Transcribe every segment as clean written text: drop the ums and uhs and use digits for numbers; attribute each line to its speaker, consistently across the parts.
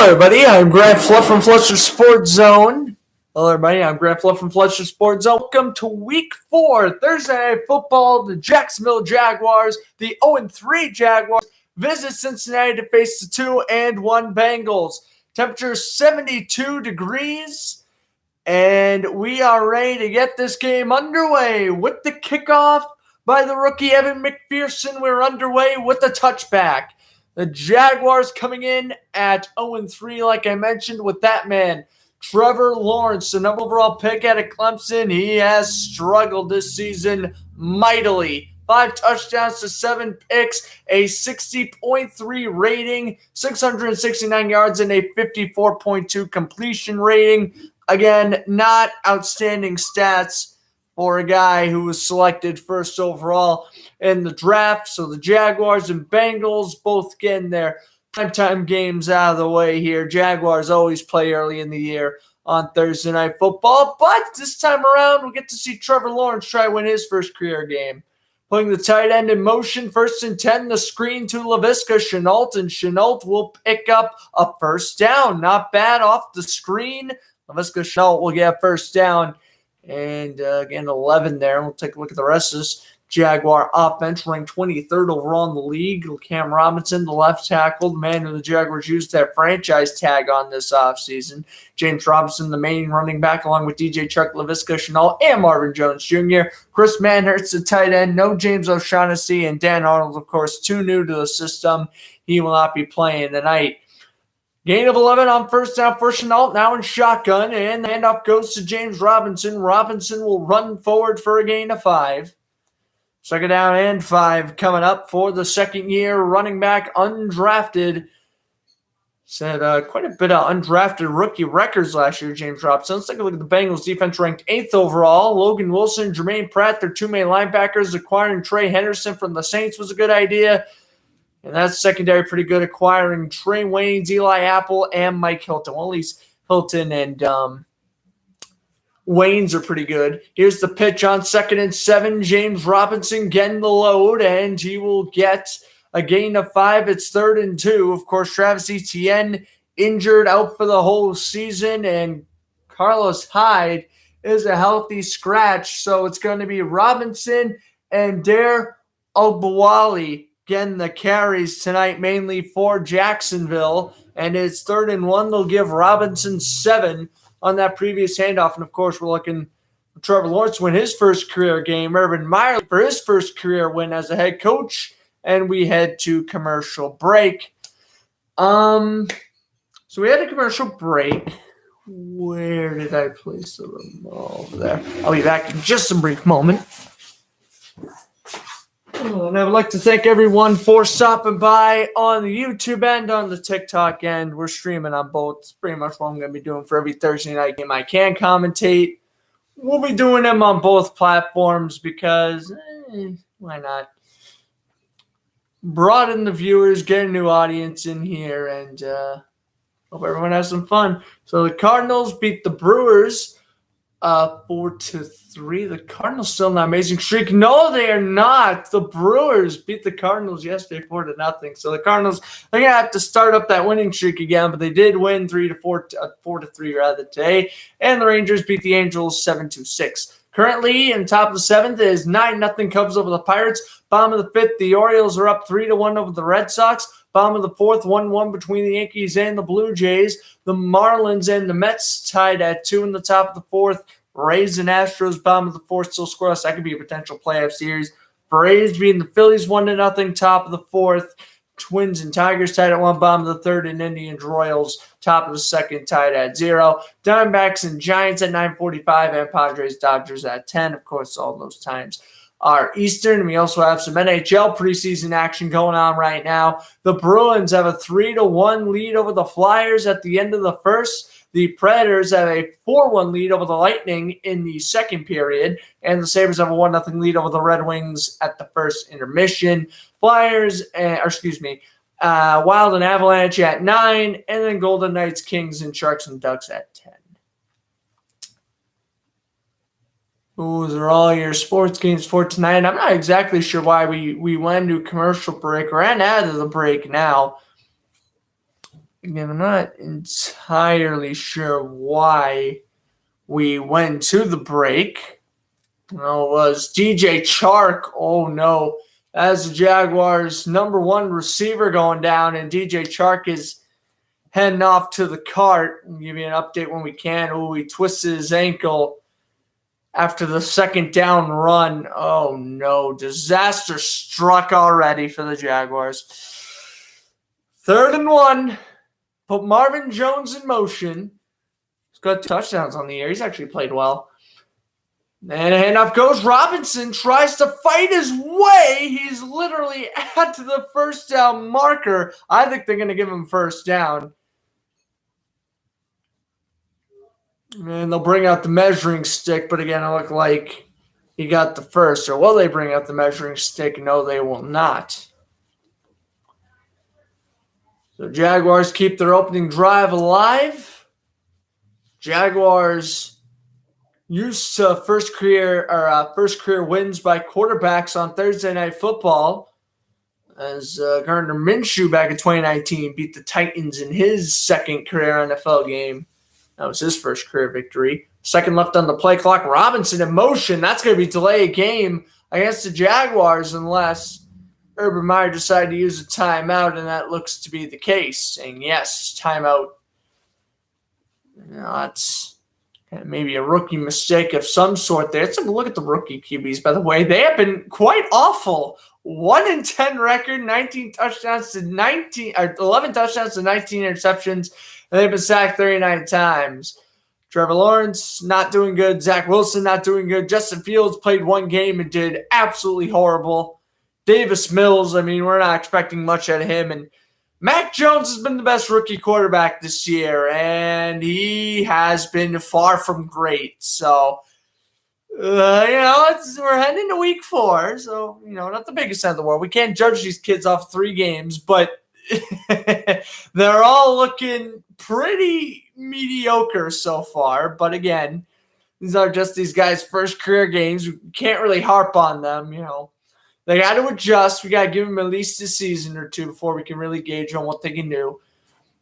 Speaker 1: everybody. I'm Grant Fluff from Fletcher Sports Zone. Hello, everybody. I'm Grant Fluff from Fletcher Sports Zone. Welcome to Week 4, Thursday Night Football. The Jacksonville Jaguars, the 0-3 Jaguars, visit Cincinnati to face the 2-1 Bengals. Temperature 72 degrees, and we are ready to get this game underway with the kickoff by the rookie Evan McPherson. We're underway with the touchback. The Jaguars coming in at 0-3, like I mentioned, with that man, Trevor Lawrence, the number overall pick out of Clemson. He has struggled this season mightily. 5 touchdowns to 7 picks, a 60.3 rating, 669 yards, and a 54.2 completion rating. Again, not outstanding stats for a guy who was selected first overall in the draft. So the Jaguars and Bengals both getting their primetime games out of the way here. Jaguars always play early in the year on Thursday Night Football, but this time around we get to see Trevor Lawrence try to win his first career game. Putting the tight end in motion, 1st and 10, the screen to Laviska Shenault, and Shenault will pick up a first down. Not bad off the screen. Laviska Shenault will get a first down. And again, 11 there. We'll take a look at the rest of this Jaguar offense, ranked 23rd overall in the league. Cam Robinson, the left tackle, the man who the Jaguars used that franchise tag on this offseason. James Robinson, the main running back, along with DJ Chuck, Laviska Shenault, and Marvin Jones Jr. Chris Manhertz, the tight end. No James O'Shaughnessy, and Dan Arnold, of course, too new to the system. He will not be playing tonight. Gain of 11 on first down for Shenault, now in shotgun, and the handoff goes to James Robinson. Robinson will run forward for a gain of 5. Second down and 5 coming up for the second-year running back, undrafted. Set quite a bit of undrafted rookie records last year, James Robinson. Let's take a look at the Bengals defense, ranked 8th overall. Logan Wilson, Jermaine Pratt, their two main linebackers. Acquiring Trey Henderson from the Saints was a good idea. And that's secondary pretty good, acquiring Trey Waynes, Eli Apple, and Mike Hilton. Well, at least Hilton and Waynes are pretty good. Here's the pitch on 2nd and 7. James Robinson getting the load, and he will get a gain of 5. It's 3rd and 2. Of course, Travis Etienne injured, out for the whole season, and Carlos Hyde is a healthy scratch. So it's going to be Robinson and Dare Ogbawali getting the carries tonight, mainly for Jacksonville. And it's 3rd and 1. They'll give Robinson 7 on that previous handoff. And, of course, we're looking for Trevor Lawrence to win his first career game. Urban Meyer for his first career win as a head coach. And we head to commercial break. So we had a commercial break. Where did I place the remote? Over there. I'll be back in just a brief moment. And I would like to thank everyone for stopping by on the YouTube end, on the TikTok end. We're streaming on both. It's pretty much what I'm going to be doing for every Thursday night game I can commentate. We'll be doing them on both platforms because, why not? Broaden the viewers, get a new audience in here, and hope everyone has some fun. So the Cardinals beat the Brewers 4-3. The Cardinals still in an amazing streak. No, they are not. The Brewers beat the Cardinals yesterday 4-0. So the Cardinals, they're gonna have to start up that winning streak again, but they did win 4-3 rather today. And the Rangers beat the Angels 7-6. Currently, in top of the 7th is 9-0 Cubs over the Pirates. Bottom of the 5th, the Orioles are up 3-1 over the Red Sox. Bottom of the 4th, 1-1 between the Yankees and the Blue Jays. The Marlins and the Mets tied at 2 in the top of the 4th. Rays and Astros, bottom of the 4th, still scoreless. That could be a potential playoff series. Braves beating the Phillies 1-0, top of the 4th. Twins and Tigers tied at 1, bottom of the 3rd, and Indians Royals top of the 2nd tied at 0. Diamondbacks and Giants at 9:45, and Padres Dodgers at 10. Of course, all those times are Eastern. We also have some NHL preseason action going on right now. The Bruins have a 3-1 lead over the Flyers at the end of the first. The Predators have a 4-1 lead over the Lightning in the second period, and the Sabres have a 1-0 lead over the Red Wings at the first intermission. Wild and Avalanche at 9, and then Golden Knights, Kings, and Sharks and Ducks at 10. Those are all your sports games for tonight. I'm not exactly sure why we went into commercial break. Ran out of the break now. Again, I'm not entirely sure why we went to the break. No, it was DJ Chark. Oh, no. As the Jaguars' number one receiver going down, and DJ Chark is heading off to the cart. We'll give you an update when we can. Oh, he twisted his ankle after the second down run. Oh, no. Disaster struck already for the Jaguars. 3rd and 1. Put Marvin Jones in motion. He's got touchdowns on the year. He's actually played well. And handoff goes. Robinson tries to fight his way. He's literally at the first down marker. I think they're going to give him first down. And they'll bring out the measuring stick, but again, it looked like he got the first. Or will they bring out the measuring stick? No, they will not. So Jaguars keep their opening drive alive. Jaguars used to first career wins by quarterbacks on Thursday Night Football, as Gardner Minshew back in 2019 beat the Titans in his second career NFL game. That was his first career victory. Second left on the play clock. Robinson in motion. That's going to be delay a game against the Jaguars unless Urban Meyer decided to use a timeout, and that looks to be the case. Saying yes, timeout. That's maybe a rookie mistake of some sort there. Let's have a look at the rookie QBs, by the way. They have been quite awful. 1-10 record, 11 touchdowns to 19 interceptions, and they've been sacked 39 times. Trevor Lawrence, not doing good. Zach Wilson, not doing good. Justin Fields played one game and did absolutely horrible. Davis Mills, we're not expecting much out of him. And Mac Jones has been the best rookie quarterback this year, and he has been far from great. So, we're heading into week 4. So, not the biggest end of the world. We can't judge these kids off 3 games, but they're all looking pretty mediocre so far. But again, these are just these guys' first career games. We can't really harp on them, They got to adjust. We got to give them at least a season or 2 before we can really gauge on what they can do.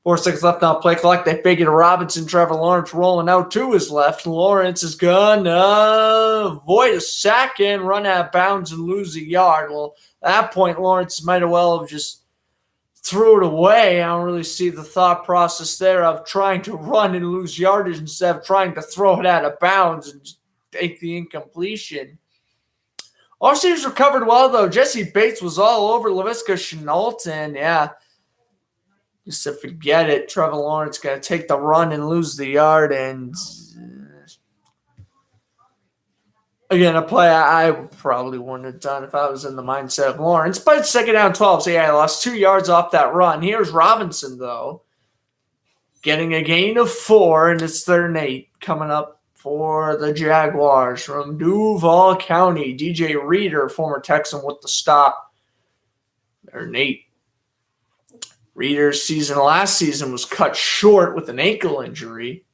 Speaker 1: 4 seconds left on play clock. They fake it to Robinson. Trevor Lawrence rolling out to his left. Lawrence is going to avoid a sack and run out of bounds and lose a yard. Well, at that point, Lawrence might as well have just threw it away. I don't really see the thought process there of trying to run and lose yardage instead of trying to throw it out of bounds and just take the incompletion. All receivers recovered well, though. Jesse Bates was all over Laviska Shenault, and just to forget it. Trevor Lawrence going to take the run and lose the yard, and again, a play I probably wouldn't have done if I was in the mindset of Lawrence, but it's second down 12, so I lost 2 yards off that run. Here's Robinson, though, getting a gain of 4, and it's 3rd and 8 coming up for the Jaguars from Duval County. DJ Reader, former Texan, with the stop. 3rd and 8. Reader's season last season was cut short with an ankle injury.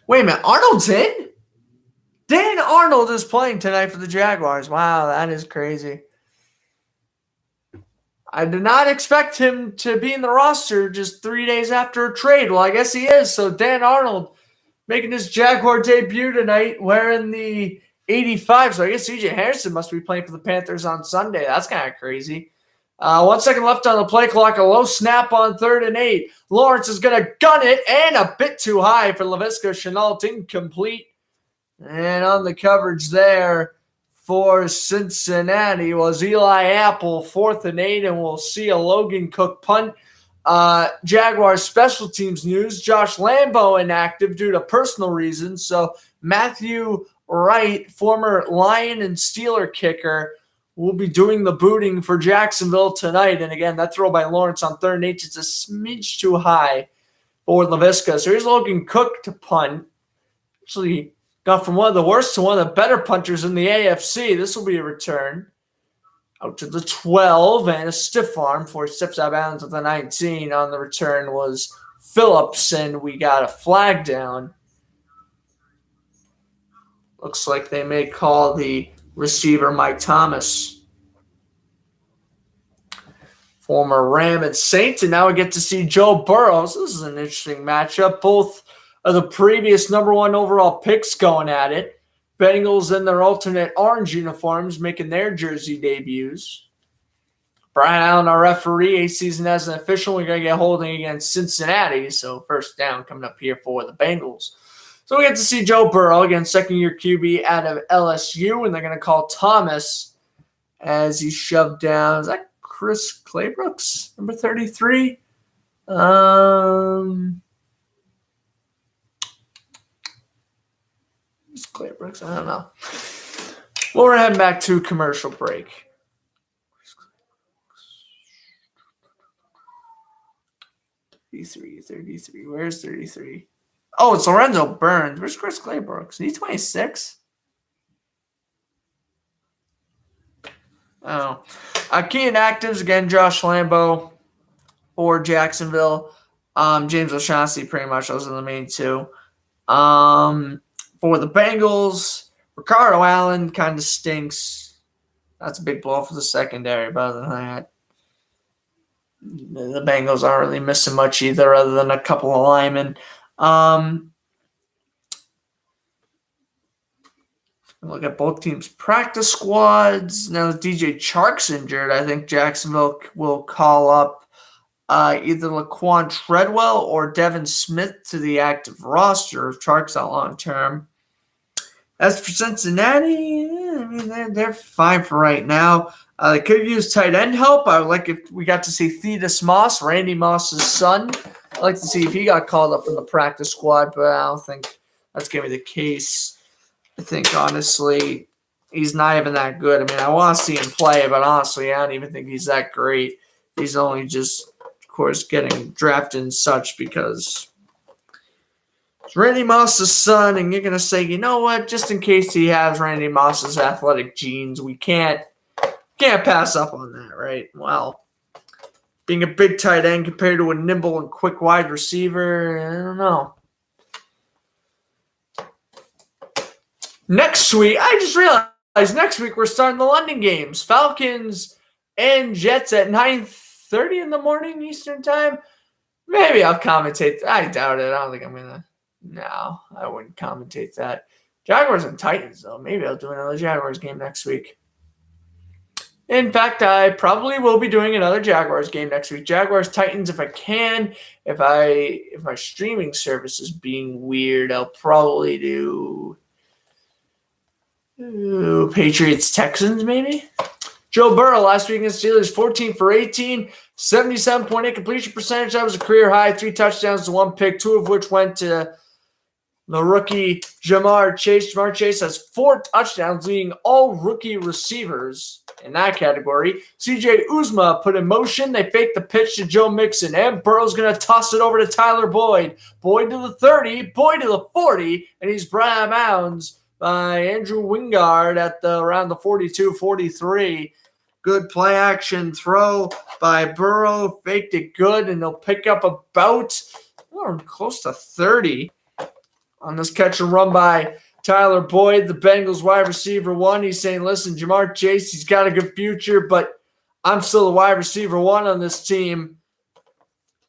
Speaker 1: Wait a minute, Arnold's in? Dan Arnold is playing tonight for the Jaguars. Wow, that is crazy. I did not expect him to be in the roster just 3 days after a trade. Well, I guess he is. So Dan Arnold making his Jaguar debut tonight wearing the 85. So I guess C.J. Harrison must be playing for the Panthers on Sunday. That's kind of crazy. 1 second left on the play clock. A low snap on 3rd and 8. Lawrence is going to gun it, and a bit too high for Laviska Shenault. Incomplete. And on the coverage there for Cincinnati was Eli Apple, 4th and 8, and we'll see a Logan Cook punt. Jaguars special teams news, Josh Lambo inactive due to personal reasons. So Matthew Wright, former Lion and Steeler kicker, will be doing the booting for Jacksonville tonight. And again, that throw by Lawrence on 3rd and 8 is a smidge too high for Laviska. So here's Logan Cook to punt. Actually got from one of the worst to one of the better punters in the AFC. This will be a return. Out to the 12 and a stiff arm before he steps out of bounds with the 19. On the return was Phillips, and we got a flag down. Looks like they may call the receiver Mike Thomas. former Ram and Saint, and now we get to see Joe Burrow. This is an interesting matchup. Both of the previous number 1 overall picks going at it. Bengals in their alternate orange uniforms making their jersey debuts. Brian Allen, our referee, a season as an official. We're going to get holding against Cincinnati, so first down coming up here for the Bengals. So we get to see Joe Burrow, again, second-year QB out of LSU, and they're going to call Thomas as he's shoved down. Is that Chris Claybrooks, number 33? It's Claybrooks. I don't know. Well, we're heading back to commercial break. 33. Where's 33? Oh, it's Lorenzo Burns. Where's Chris Claybrooks? Is he 26? Oh. Key inactives, again, Josh Lambo for Jacksonville. James O'Shaughnessy, pretty much. Those are the main two. For the Bengals, Ricardo Allen kind of stinks. That's a big blow for the secondary, but other than that, the Bengals aren't really missing much either other than a couple of linemen. Look at both teams' practice squads. Now DJ Chark's injured. I think Jacksonville will call up either Laquan Treadwell or Devin Smith to the active roster if Chark's out long term. As for Cincinnati, I mean, they're fine for right now. They could use tight end help. I would like if we got to see Thetis Moss, Randy Moss's son. I'd like to see if he got called up in the practice squad, but I don't think that's going to be the case. I think, honestly, he's not even that good. I mean, I want to see him play, but honestly, I don't even think he's that great. He's only just, of course, getting drafted and such because it's Randy Moss's son, and you're going to say, you know what, just in case he has Randy Moss's athletic genes, we can't pass up on that, right? Well, being a big tight end compared to a nimble and quick wide receiver, I don't know. Next week, I just realized next week we're starting the London games. Falcons and Jets at 9:30 in the morning Eastern time. Maybe I'll commentate. I doubt it. I don't think I'm going to. No, I wouldn't commentate that. Jaguars and Titans, though. Maybe I'll do another Jaguars game next week. In fact, I probably will be doing another Jaguars game next week. Jaguars, Titans, if I can. If my streaming service is being weird, I'll probably do Patriots, Texans, maybe. Joe Burrow last week against Steelers, 14 for 18, 77.8 completion percentage. That was a career high, 3 touchdowns to 1 pick, 2 of which went to the rookie Jamar Chase. Jamar Chase has 4 touchdowns, leading all rookie receivers in that category. CJ Uzomah put in motion. They faked the pitch to Joe Mixon, and Burrow's going to toss it over to Tyler Boyd. Boyd to the 30, Boyd to the 40, and he's brought out of bounds by Andrew Wingard at around the 42-43. Good play action throw by Burrow. Faked it good, and they'll pick up about close to 30 on this catch and run by Tyler Boyd, the Bengals wide receiver 1. He's saying, listen, Jamar Chase, he's got a good future, but I'm still the wide receiver 1 on this team,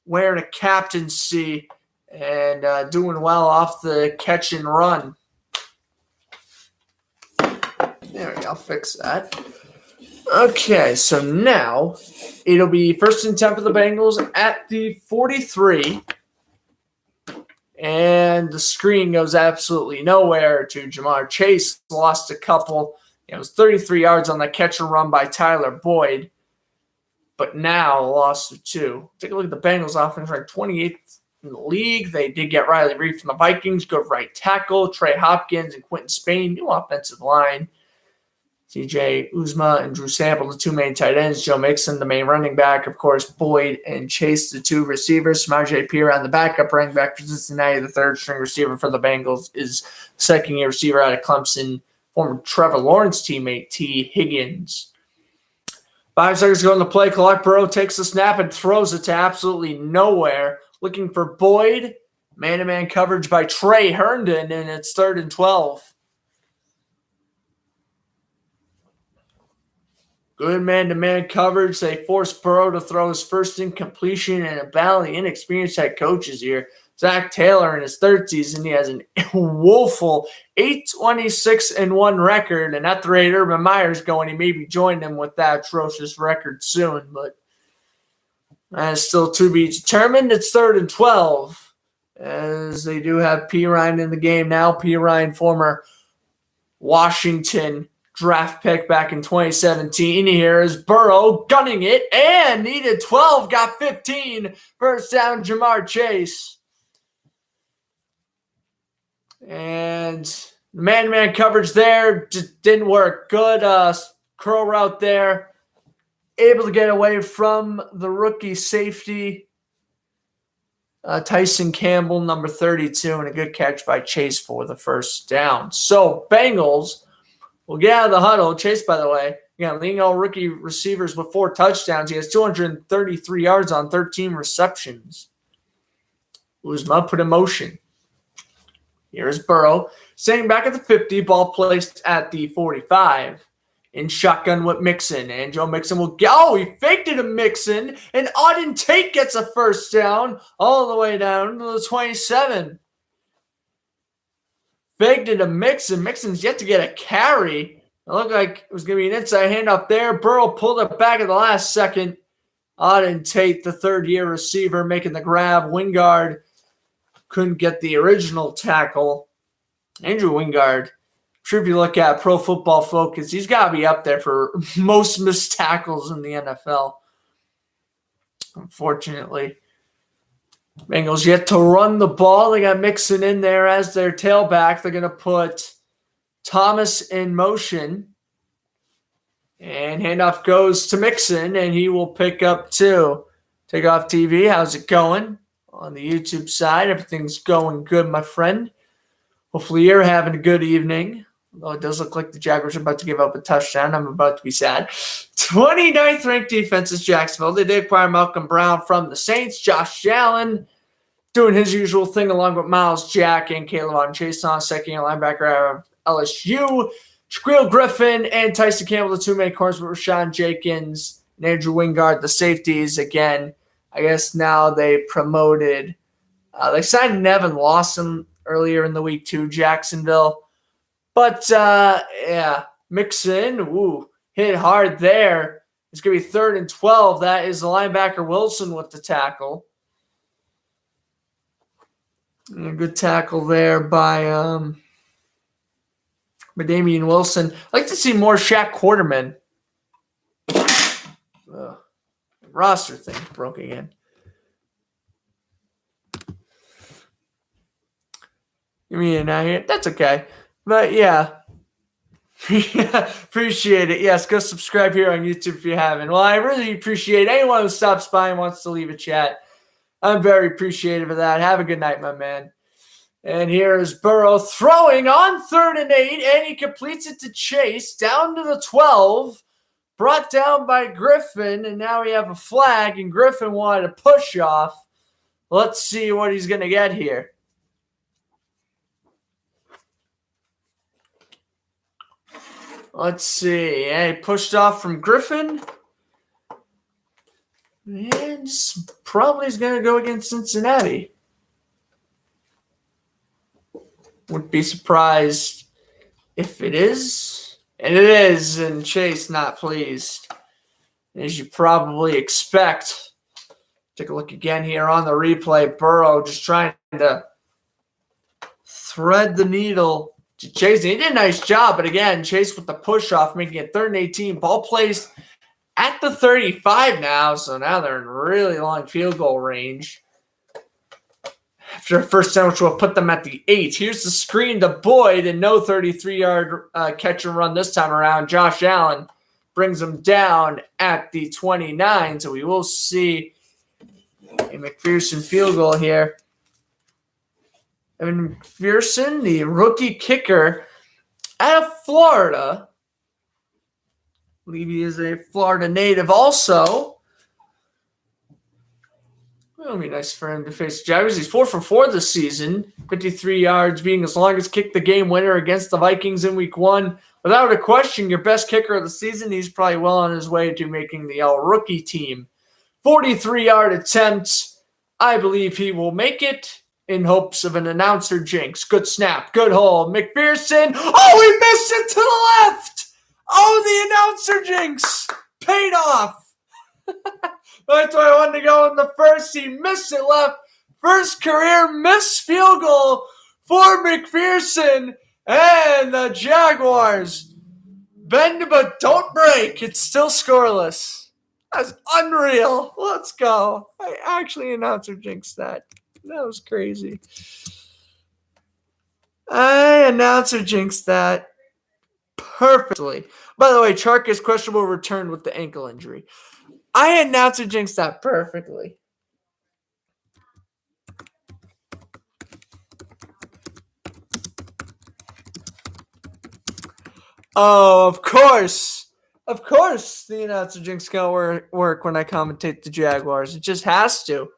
Speaker 1: wearing a captaincy and doing well off the catch and run. There we go. I'll fix that. Okay, so now it'll be 1st and 10 for the Bengals at the 43. And the screen goes absolutely nowhere to Jamar Chase. Lost a couple. It was 33 yards on the catch and run by Tyler Boyd. But now lost to 2. Take a look at the Bengals offense, ranked 28th in the league. They did get Riley Reid from the Vikings. Good right tackle. Trey Hopkins and Quentin Spain. New offensive line. CJ Uzomah and Drew Sample, the 2 main tight ends. Joe Mixon, the main running back. Of course, Boyd and Chase, the 2 receivers. Samaje Perine, the backup running back for Cincinnati, the 3rd-string receiver for the Bengals, is second-year receiver out of Clemson, former Trevor Lawrence teammate T. Higgins. 5 seconds to go in the play clock. Burrow takes the snap and throws it to absolutely nowhere. Looking for Boyd. Man-to-man coverage by Trey Herndon, and it's 3rd and 12. Good man-to-man coverage. They forced Burrow to throw his first incompletion in a battle of the inexperienced head coaches here. Zach Taylor in his third season, he has an woeful 8-26-1 record, and at the rate Urban Meyer's going, he maybe joined him with that atrocious record soon, but that's still to be determined. It's 3rd and 12, as they do have P. Ryan in the game now. P. Ryan, former Washington draft pick back in 2017. Here is Burrow gunning it and needed 12, got 15. First down, Jamar Chase. And man-to-man coverage there just didn't work. Good curl route there. Able to get away from the rookie safety, Tyson Campbell, number 32, and a good catch by Chase for the first down. So Bengals will get out of the huddle. Chase, by the way, leading all rookie receivers with 4 touchdowns. He has 233 yards on 13 receptions. Uzma put in motion. Here's Burrow, standing back at the 50, ball placed at the 45. In shotgun with Mixon, and Joe Mixon will go. He faked it to Mixon, and Auden Tate gets a first down all the way down to the 27. Faked it to Mixon. Mixon's yet to get a carry. It looked like it was going to be an inside handoff there. Burrow pulled it back at the last second. Auden Tate, the third-year receiver, making the grab. Wingard couldn't get the original tackle. Andrew Wingard, I'm sure if you look at Pro Football Focus, he's got to be up there for most missed tackles in the NFL. Unfortunately, Bengals yet to run the ball. They got Mixon in there as their tailback. They're going to put Thomas in motion. And handoff goes to Mixon, and he will pick up 2. Take off TV. How's it going? On the YouTube side, everything's going good, my friend. Hopefully you're having a good evening. Although it does look like the Jaguars are about to give up a touchdown. I'm about to be sad. 29th ranked defense is Jacksonville. They did acquire Malcolm Brown from the Saints. Josh Allen doing his usual thing along with Miles Jack and Caleb Chase on second linebacker out of LSU. Shaquille Griffin and Tyson Campbell, the 2 main corners with Rashawn Jenkins and Andrew Wingard, the safeties. Again, I guess now they promoted. They signed Nevin Lawson earlier in the week to Jacksonville. But, Mixon, hit hard there. It's going to be 3rd and 12. That is the linebacker Wilson with the tackle. And a good tackle there by Damian Wilson. I'd like to see more Shaq Quarterman. Roster thing broke again. Give me an eye here. That's okay. But yeah. Appreciate it. Yes, go subscribe here on YouTube if you haven't. Well, I really appreciate anyone who stops by and wants to leave a chat. I'm very appreciative of that. Have a good night, my man. And here is Burrow throwing on 3rd and 8, and he completes it to Chase down to the 12. Brought down by Griffin, and now we have a flag, and Griffin wanted a push off. Let's see what he's going to get here. Let's see. Yeah, he pushed off from Griffin. And probably is going to go against Cincinnati. Wouldn't be surprised if it is. And it is, and Chase not pleased, as you probably expect. Take a look again here on the replay. Burrow just trying to thread the needle to Chase. He did a nice job, but again, Chase with the push-off, making it 3rd and 18. Ball placed at the 35 now, so now they're in really long field goal range. After a first down, which will put them at the 8. Here's the screen to Boyd, and no 33-yard catch and run this time around. Josh Allen brings them down at the 29, so we will see a McPherson field goal here. Evan McPherson, the rookie kicker out of Florida. I believe he is a Florida native also. It'll be nice for him to face the Jaguars. He's 4 for 4 this season, 53 yards, being as long as kicked the game winner against the Vikings in Week 1. Without a question, your best kicker of the season. He's probably well on his way to making the all-rookie team. 43-yard attempt. I believe he will make it in hopes of an announcer jinx. Good snap, good hole. McPherson. Oh, he missed it to the left. Oh, the announcer jinx paid off. That's why I wanted to go in the first. He missed it left. First career missed field goal for McPherson. And the Jaguars bend but don't break. It's still scoreless. That's unreal. Let's go. I actually announcer jinxed that. That was crazy. I announcer jinxed that perfectly. By the way, Chark is questionable return with the ankle injury. I announcer jinxed that perfectly. Oh, of course. Of course the announcer jinx going to work when I commentate the Jaguars. It just has to.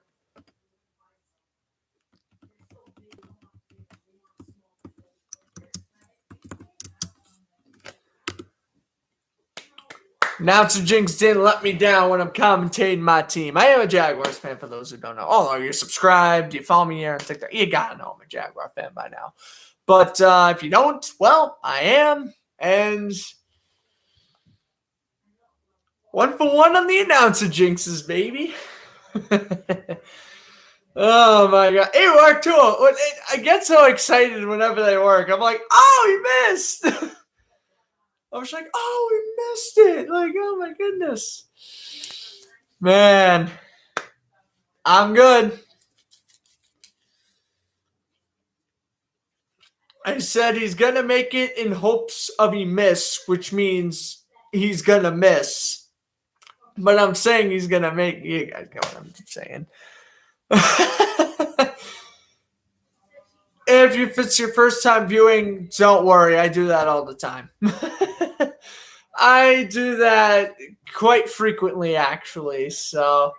Speaker 1: Announcer jinx didn't let me down when I'm commentating my team. I am a Jaguars fan for those who don't know. Oh, you're subscribed. You follow me here on TikTok. You got to know I'm a Jaguar fan by now. But if you don't, well, I am. And 1 for 1 on the announcer jinxes, baby. Oh, my God. It worked, too. I get so excited whenever they work. I'm like, oh, he missed. I was like, oh, we missed it. Like, oh, my goodness. Man, I'm good. I said he's going to make it in hopes of he miss, which means he's going to miss. But I'm saying he's going to make – you guys get what I'm saying. If it's your first time viewing, don't worry. I do that all the time. I do that quite frequently, actually. So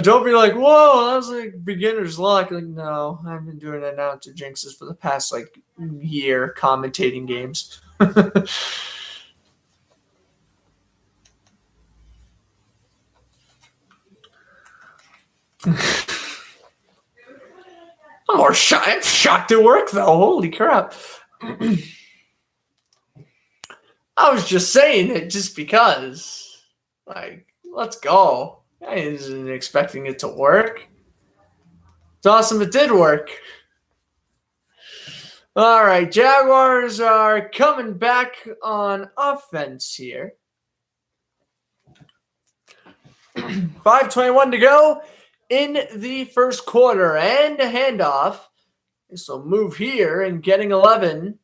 Speaker 1: don't be like, whoa, that was like beginner's luck. Like, no, I've been doing announcer jinxes for the past year commentating games. I'm shocked it worked, though. Holy crap. I was just saying it just because. Let's go. I wasn't expecting it to work. It's awesome it did work. All right, Jaguars are coming back on offense here. 5:21 to go in the first quarter, and a handoff. This will move here, and getting 11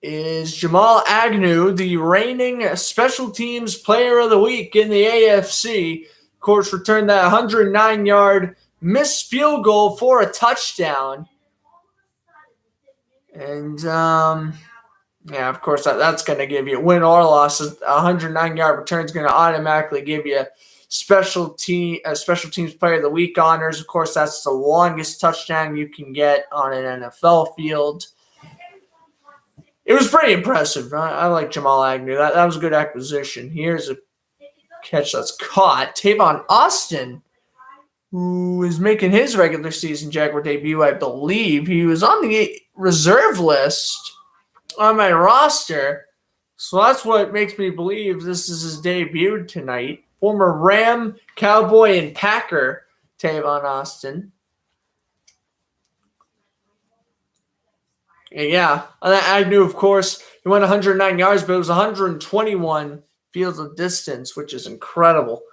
Speaker 1: is Jamal Agnew, the reigning special teams player of the week in the AFC. Of course, returned that 109-yard missed field goal for a touchdown. And, yeah, of course, that's going to give you win or loss. A 109-yard return is going to automatically give you special teams player of the week honors. Of course, that's the longest touchdown you can get on an NFL field. It was pretty impressive. I like Jamal Agnew. That was a good acquisition. Here's a catch that's caught. Tavon Austin, who is making his regular season Jaguar debut, I believe. He was on the reserve list on my roster. So that's what makes me believe this is his debut tonight. Former Ram, Cowboy, and Packer, Tavon Austin. And yeah, Agnew, of course, he went 109 yards, but it was 121 fields of distance, which is incredible.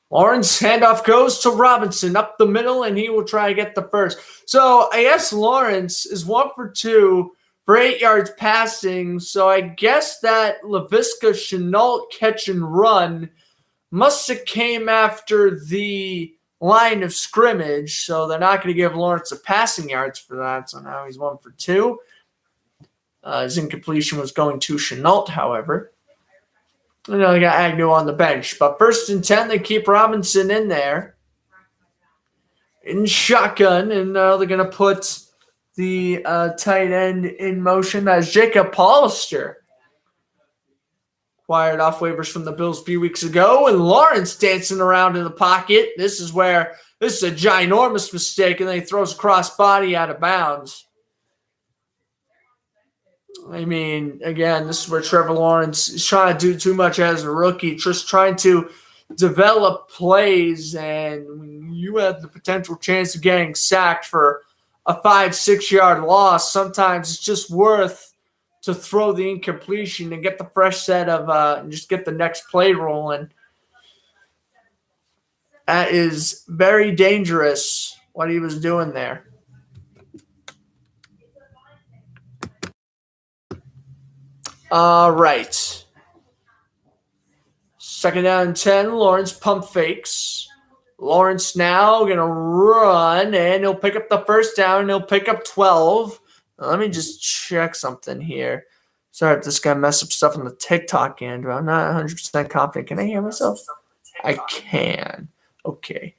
Speaker 1: Lawrence, handoff goes to Robinson up the middle, and he will try to get the first. So I guess Lawrence is 1 for 2 for 8 yards passing. So I guess that Laviska Shenault catch and run must have came after the line of scrimmage. So they're not going to give Lawrence the passing yards for that. So now he's 1 for 2. His incompletion was going to Shenault, however. They got Agnew on the bench. But 1st and 10, they keep Robinson in there. in shotgun, and they're going to put the tight end in motion. That's Jacob Hollister, acquired off waivers from the Bills a few weeks ago, and Lawrence dancing around in the pocket. This is a ginormous mistake, and then he throws a cross-body out of bounds. I mean, again, this is where Trevor Lawrence is trying to do too much as a rookie, just trying to develop plays, and when you have the potential chance of getting sacked for a 5-6 yard loss, sometimes it's just worth to throw the incompletion and get the fresh set of and just get the next play rolling. That is very dangerous, what he was doing there. All right. Second down and 10. Lawrence pump fakes. Lawrence now going to run, and he'll pick up the first down, and he'll pick up 12. Let me just check something here. Sorry if this guy messed up stuff on the TikTok end, but I'm not 100% confident. Can I hear myself? I can. Okay.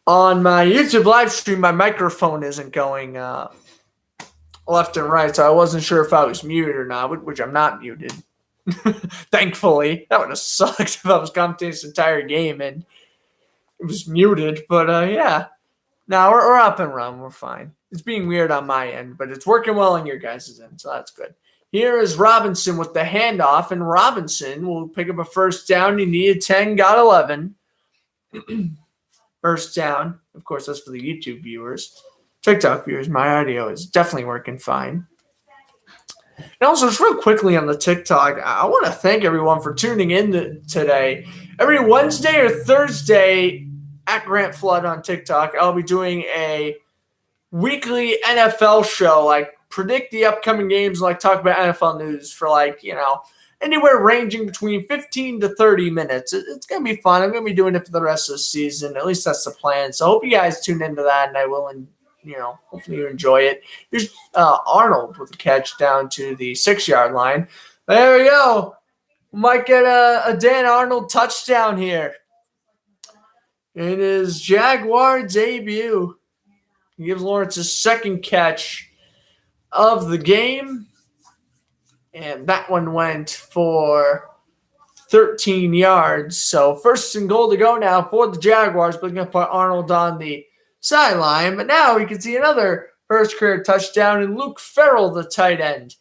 Speaker 1: On my YouTube live stream, my microphone isn't going left and right, so I wasn't sure if I was muted or not, which I'm not muted. Thankfully. That would have sucked if I was commentating this entire game and it was muted. But, yeah. Now we're up and running. We're fine. It's being weird on my end, but it's working well on your guys' end, so that's good. Here is Robinson with the handoff, and Robinson will pick up a first down. He needed 10, got 11. First down. Of course, that's for the YouTube viewers. TikTok viewers, my audio is definitely working fine. And also, just real quickly on the TikTok, I want to thank everyone for tuning in today. Every Wednesday or Thursday at Grant Flood on TikTok, I'll be doing a weekly NFL show, like predict the upcoming games, like talk about NFL news for anywhere ranging between 15 to 30 minutes. It's going to be fun. I'm going to be doing it for the rest of the season. At least that's the plan. So I hope you guys tune into that, and I will hopefully you enjoy it. Here's Arnold with a catch down to the 6 yard line. There we go. Might get a Dan Arnold touchdown here in his Jaguar debut. He gives Lawrence his second catch of the game. And that one went for 13 yards. So first and goal to go now for the Jaguars. But we're going to put Arnold on the sideline, but now we can see another first career touchdown in Luke Farrell, the tight end.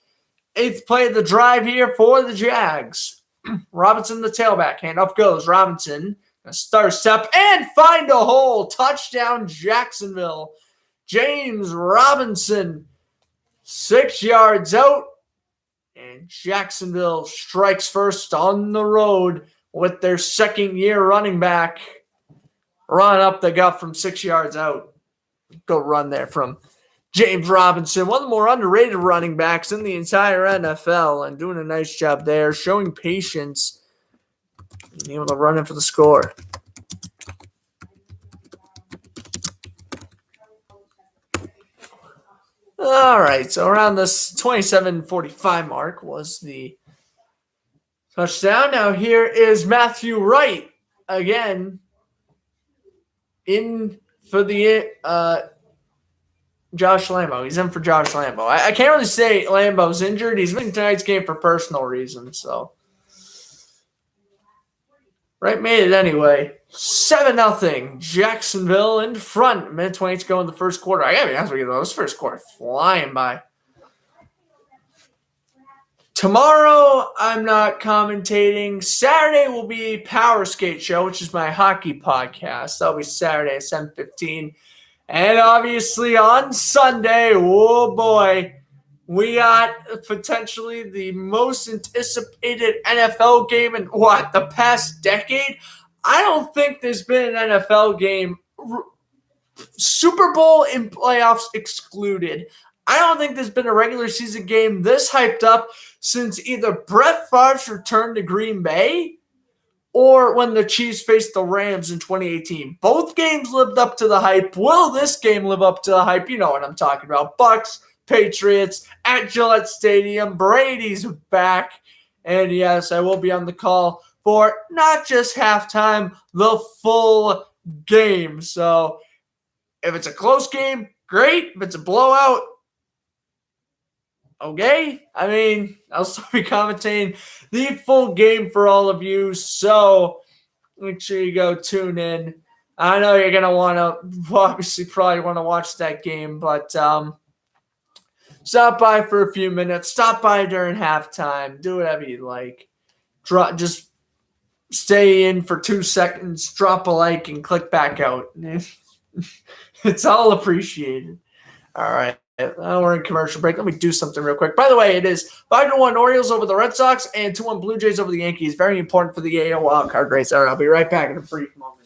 Speaker 1: 8th play of the drive here for the Jags. Robinson, the tailback. Handoff goes. Robinson, a star step and find a hole. Touchdown, Jacksonville. James Robinson, 6 yards out. And Jacksonville strikes first on the road with their second-year running back. Run up the gut from 6 yards out. Go run there from James Robinson, one of the more underrated running backs in the entire NFL, and doing a nice job there, showing patience, and able to run in for the score. All right, so around this 27:45 mark was the touchdown. Now here is Matthew Wright again. In for the Josh Lambo. He's in for Josh Lambo. I can't really say Lambo's injured. He's missing tonight's game for personal reasons. So Wright made it anyway. 7-0. Jacksonville in front. Minute 20 to go in the first quarter. I got to be honest with you, though. This first quarter flying by. Tomorrow, I'm not commentating. Saturday will be Power Skate Show, which is my hockey podcast. That'll be Saturday at 7:15. And obviously on Sunday, oh boy, we got potentially the most anticipated NFL game in the past decade? I don't think there's been an NFL game, Super Bowl and playoffs excluded. I don't think there's been a regular season game this hyped up since either Brett Favre's return to Green Bay or when the Chiefs faced the Rams in 2018. Both games lived up to the hype. Will this game live up to the hype? You know what I'm talking about. Bucks, Patriots, at Gillette Stadium. Brady's back. And yes, I will be on the call for not just halftime, the full game. So if it's a close game, great. If it's a blowout, okay. I mean, I'll still be commentating the full game for all of you. So make sure you go tune in. I know you're going to want to, obviously probably want to watch that game, but stop by for a few minutes. Stop by during halftime. Do whatever you like. Just stay in for 2 seconds, drop a like, and click back out. It's all appreciated. All right. We're in commercial break. Let me do something real quick. By the way, it is 5-1 Orioles over the Red Sox and 2-1 Blue Jays over the Yankees. Very important for the AL wildcard race. All right, I'll be right back in a brief moment.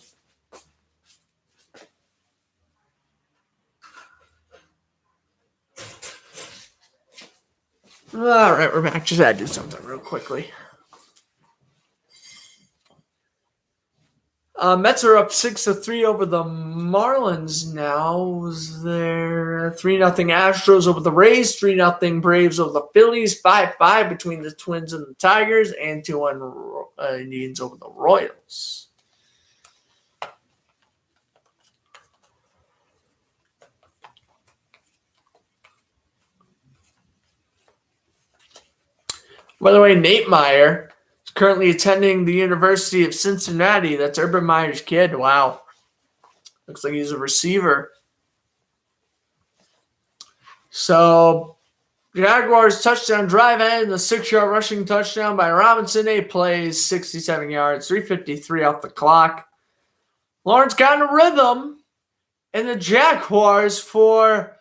Speaker 1: All right, we're back. Just had to do something real quickly. Mets are up 6-3 over the Marlins now. Was there 3-0 Astros over the Rays, 3-0 Braves over the Phillies, 5-5 between the Twins and the Tigers, and 2-1 Indians over the Royals. By the way, Nate Meyer is currently attending the University of Cincinnati. That's Urban Meyer's kid. Wow. Looks like he's a receiver. So, Jaguars touchdown drive and the 6-yard rushing touchdown by Robinson. 8 plays, 67 yards, 3:53 off the clock. Lawrence got in a rhythm, and the Jaguars for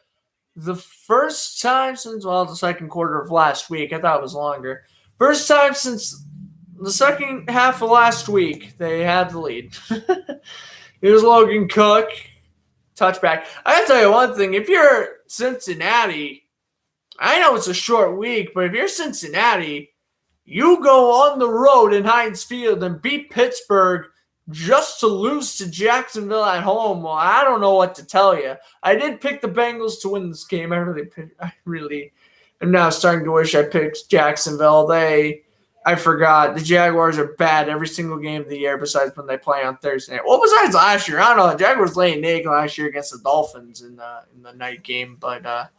Speaker 1: the first time since, the second quarter of last week. I thought it was longer. First time since the second half of last week, they had the lead. Here's Logan Cook. Touchback. I gotta tell you one thing. If you're Cincinnati, I know it's a short week, but if you're Cincinnati, you go on the road in Heinz Field and beat Pittsburgh just to lose to Jacksonville at home. Well, I don't know what to tell you. I did pick the Bengals to win this game. I really am now starting to wish I picked Jacksonville. I forgot. The Jaguars are bad every single game of the year besides when they play on Thursday night. Well, besides last year. I don't know. The Jaguars laid an egg last year against the Dolphins in the night game. But other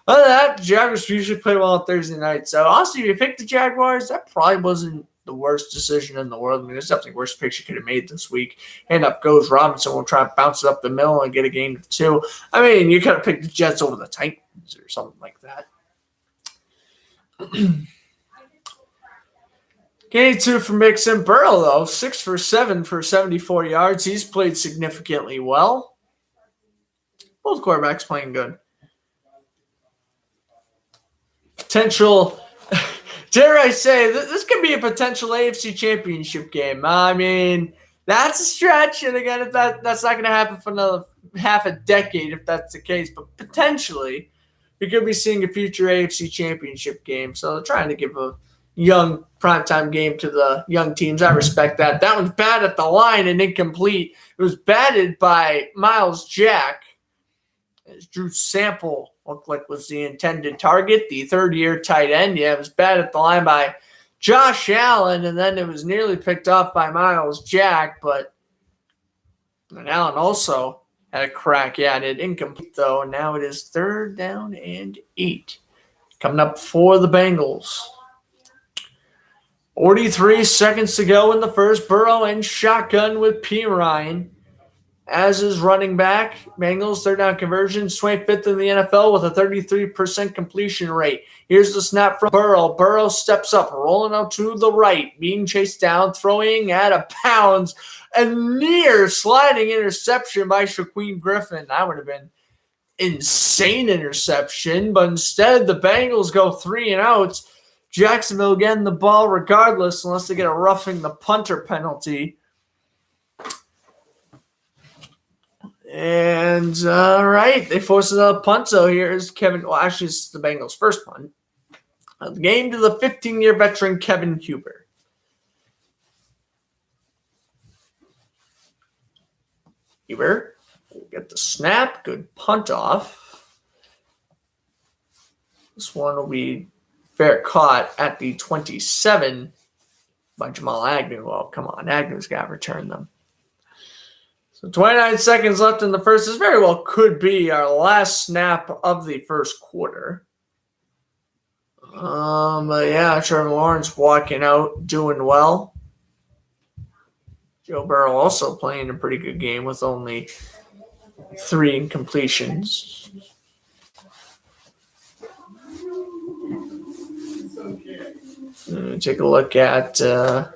Speaker 1: than that, the Jaguars usually play well on Thursday night. So, honestly, if you picked the Jaguars, that probably wasn't the worst decision in the world. I mean, there's definitely worse picks you could have made this week. And up goes Robinson. Will try and bounce it up the middle and get a gain of 2. I mean, you could have picked the Jets over the Titans or something like that. Gain 2 for Mixon. Burrow, though, 6 for 7 for 74 yards. He's played significantly well. Both quarterbacks playing good. Potential, dare I say, this could be a potential AFC championship game. I mean, that's a stretch. And again, if that's not going to happen for another half a decade, if that's the case. But potentially, we could be seeing a future AFC championship game. So they're trying to give a young primetime game to the young teams. I respect that. That one's bad at the line and incomplete. It was batted by Miles Jack. As Drew Sample looked like was the intended target, the third-year tight end. Yeah, it was bad at the line by Josh Allen, and then it was nearly picked off by Miles Jack, but Allen also had a crack at it. Incomplete, though, and now it is 3rd down and 8. Coming up for the Bengals. 43 seconds to go in the first. Burrow and shotgun with P. Ryan. As is running back, Bengals, 3rd down conversions, 25th in the NFL with a 33% completion rate. Here's the snap from Burrow. Burrow steps up, rolling out to the right, being chased down, throwing out of bounds. A near sliding interception by Shaquem Griffin. That would have been insane interception, but instead the Bengals go 3 and out. Jacksonville getting the ball regardless unless they get a roughing the punter penalty. And, all right, they force another punt. So here's Kevin. Well, actually, it's the Bengals' first punt. The game to the 15-year veteran Kevin Huber. Huber will get the snap. Good punt off. This one will be fair caught at the 27 by Jamal Agnew. Well, come on. Agnew's got to return them. So 29 seconds left in the first. This very well could be our last snap of the first quarter. But yeah, Trevor Lawrence walking out, doing well. Joe Burrow also playing a pretty good game with only 3 incompletions. Take a look at a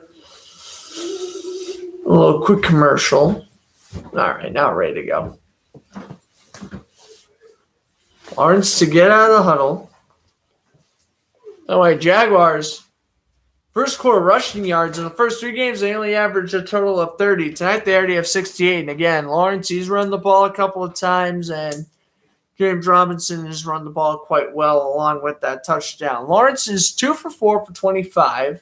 Speaker 1: little quick commercial. All right, now ready to go. Lawrence to get out of the huddle. Oh, wait, Jaguars. First quarter rushing yards in the first 3 games, they only averaged a total of 30. Tonight, they already have 68. And again, Lawrence, he's run the ball a couple of times, and James Robinson has run the ball quite well along with that touchdown. Lawrence is 2 for 4 for 25.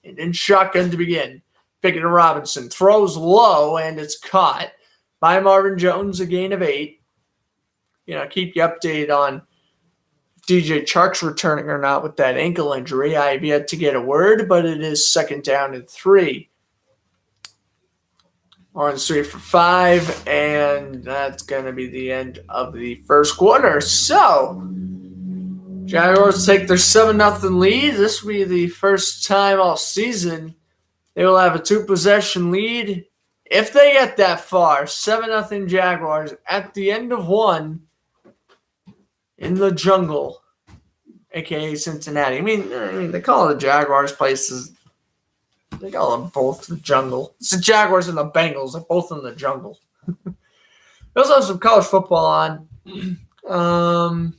Speaker 1: And in shotgun to begin. Picking to Robinson. Throws low, and it's caught by Marvin Jones, a gain of 8. Keep you updated on DJ Chark's returning or not with that ankle injury. I have yet to get a word, but it is 2nd down and 3. Lawrence 3 for 5, and that's going to be the end of the first quarter. So, Jaguars take their 7-0 lead. This will be the first time all season they will have a 2-possession lead. If they get that far, 7-0 Jaguars at the end of 1 in the jungle, a.k.a. Cincinnati. I mean, they call it the Jaguars places. They call them both the jungle. It's the Jaguars and the Bengals. They're both in the jungle. We also have some college football on.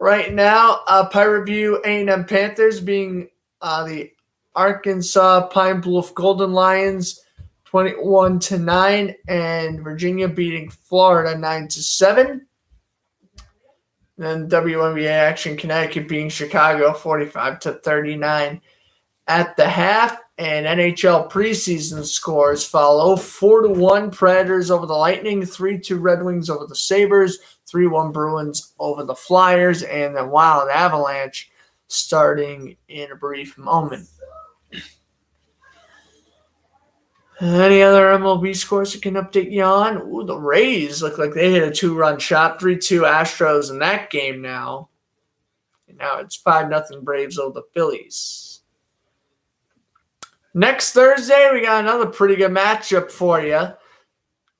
Speaker 1: Right now, Pirate View A&M Panthers being the Arkansas Pine Bluff Golden Lions 21-9, and Virginia beating Florida 9-7. Then WNBA action, Connecticut beating Chicago 45-39 at the half. And NHL preseason scores follow: 4-1 Predators over the Lightning, 3-2 Red Wings over the Sabres, 3-1 Bruins over the Flyers, and then Wild Avalanche starting in a brief moment. Any other MLB scores I can update you on? Ooh, the Rays look like they hit a 2-run shot, 3-2 Astros in that game now. And now it's 5-0 Braves over the Phillies. Next Thursday, we got another pretty good matchup for you.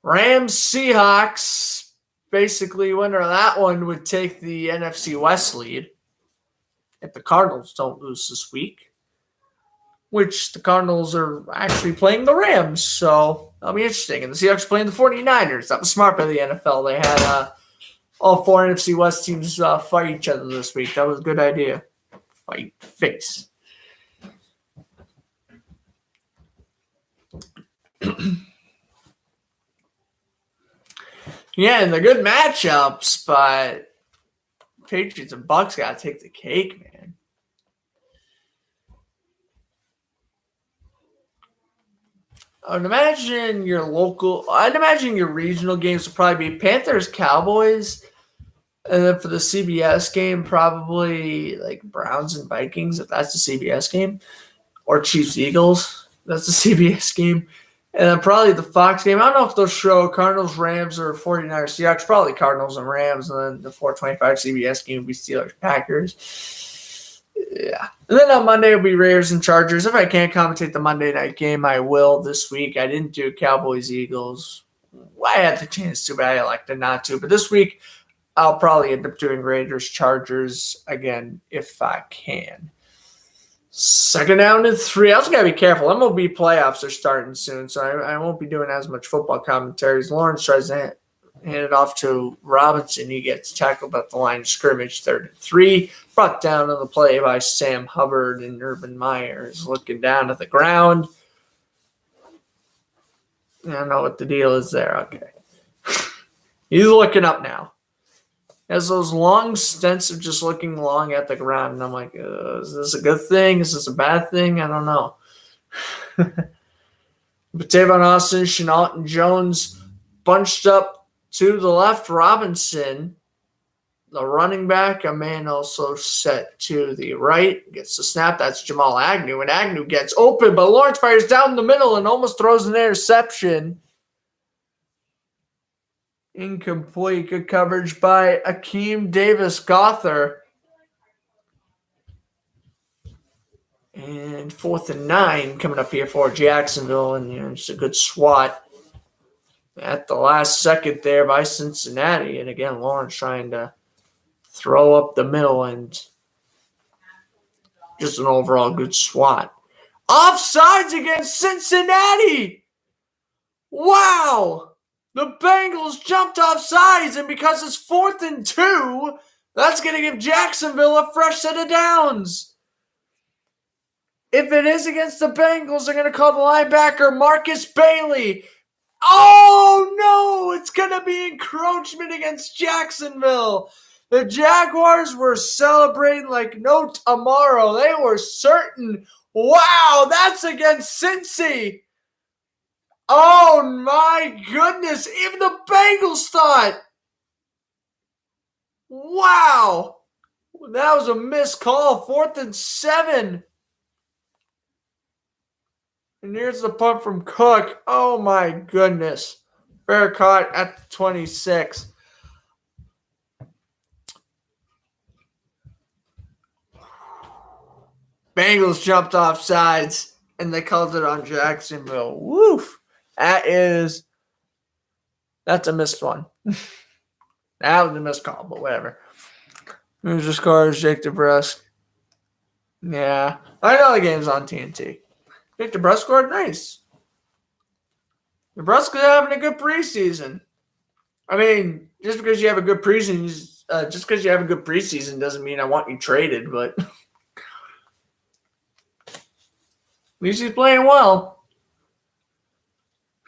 Speaker 1: Rams-Seahawks. Basically, winner of that one would take the NFC West lead if the Cardinals don't lose this week, which the Cardinals are actually playing the Rams, so that'll be interesting. And the Seahawks playing the 49ers. That was smart by the NFL. They had all 4 NFC West teams fight each other this week. That was a good idea. Fight face. Yeah, and they're good matchups, but Patriots and Bucks got to take the cake, man. I'd imagine your regional games would probably be Panthers, Cowboys, and then for the CBS game, probably like Browns and Vikings, if that's the CBS game, or Chiefs, Eagles, that's the CBS game. And then probably the Fox game. I don't know if they'll show Cardinals, Rams, or 49ers, Seahawks. Probably Cardinals and Rams. And then the 4:25 CBS game would be Steelers, Packers. Yeah. And then on Monday, it'll be Raiders and Chargers. If I can't commentate the Monday night game, I will this week. I didn't do Cowboys, Eagles. I had the chance to, but I elected not to. But this week, I'll probably end up doing Raiders, Chargers again if I can. 2nd down and 3. I also got to be careful. MLB playoffs are starting soon, so I won't be doing as much football commentaries. Lawrence tries to hand it off to Robinson. He gets tackled at the line of scrimmage, 3rd and 3. Brought down on the play by Sam Hubbard, and Urban Meyer is looking down at the ground. I don't know what the deal is there. Okay. He's looking up now. Has those long stints of just looking long at the ground. And I'm like, is this a good thing? Is this a bad thing? I don't know. But Tavon Austin, Chenault, and Jones bunched up to the left. Robinson the running back, a man also set to the right, gets the snap. That's Jamal Agnew, and Agnew gets open, but Lawrence fires down the middle and almost throws an interception. Incomplete. Good coverage by Akeem Davis-Gothard. And 4th and 9 coming up here for Jacksonville, and it's a good swat at the last second there by Cincinnati. And again, Lawrence trying to throw up the middle, and just an overall good swat. Offsides against Cincinnati! Wow! The Bengals jumped offsides, and because it's 4th and 2, that's going to give Jacksonville a fresh set of downs. If it is against the Bengals, they're going to call the linebacker Marcus Bailey. Oh, no! It's going to be encroachment against Jacksonville. The Jaguars were celebrating like no tomorrow. They were certain. Wow, that's against Cincy. Oh, my goodness. Even the Bengals thought. Wow. That was a missed call. 4th and 7. And here's the punt from Cook. Oh, my goodness. Fair caught at the 26. Bengals jumped off sides, and they called it on Jacksonville. Woof. That's a missed one. That was a missed call, but whatever. Who's the score? Jake DeBrusque. Yeah. I know the game's on TNT. Jake DeBrusque scored nice. DeBrusque is having a good preseason. I mean, just because you have a good preseason, doesn't mean I want you traded, but at least he's playing well.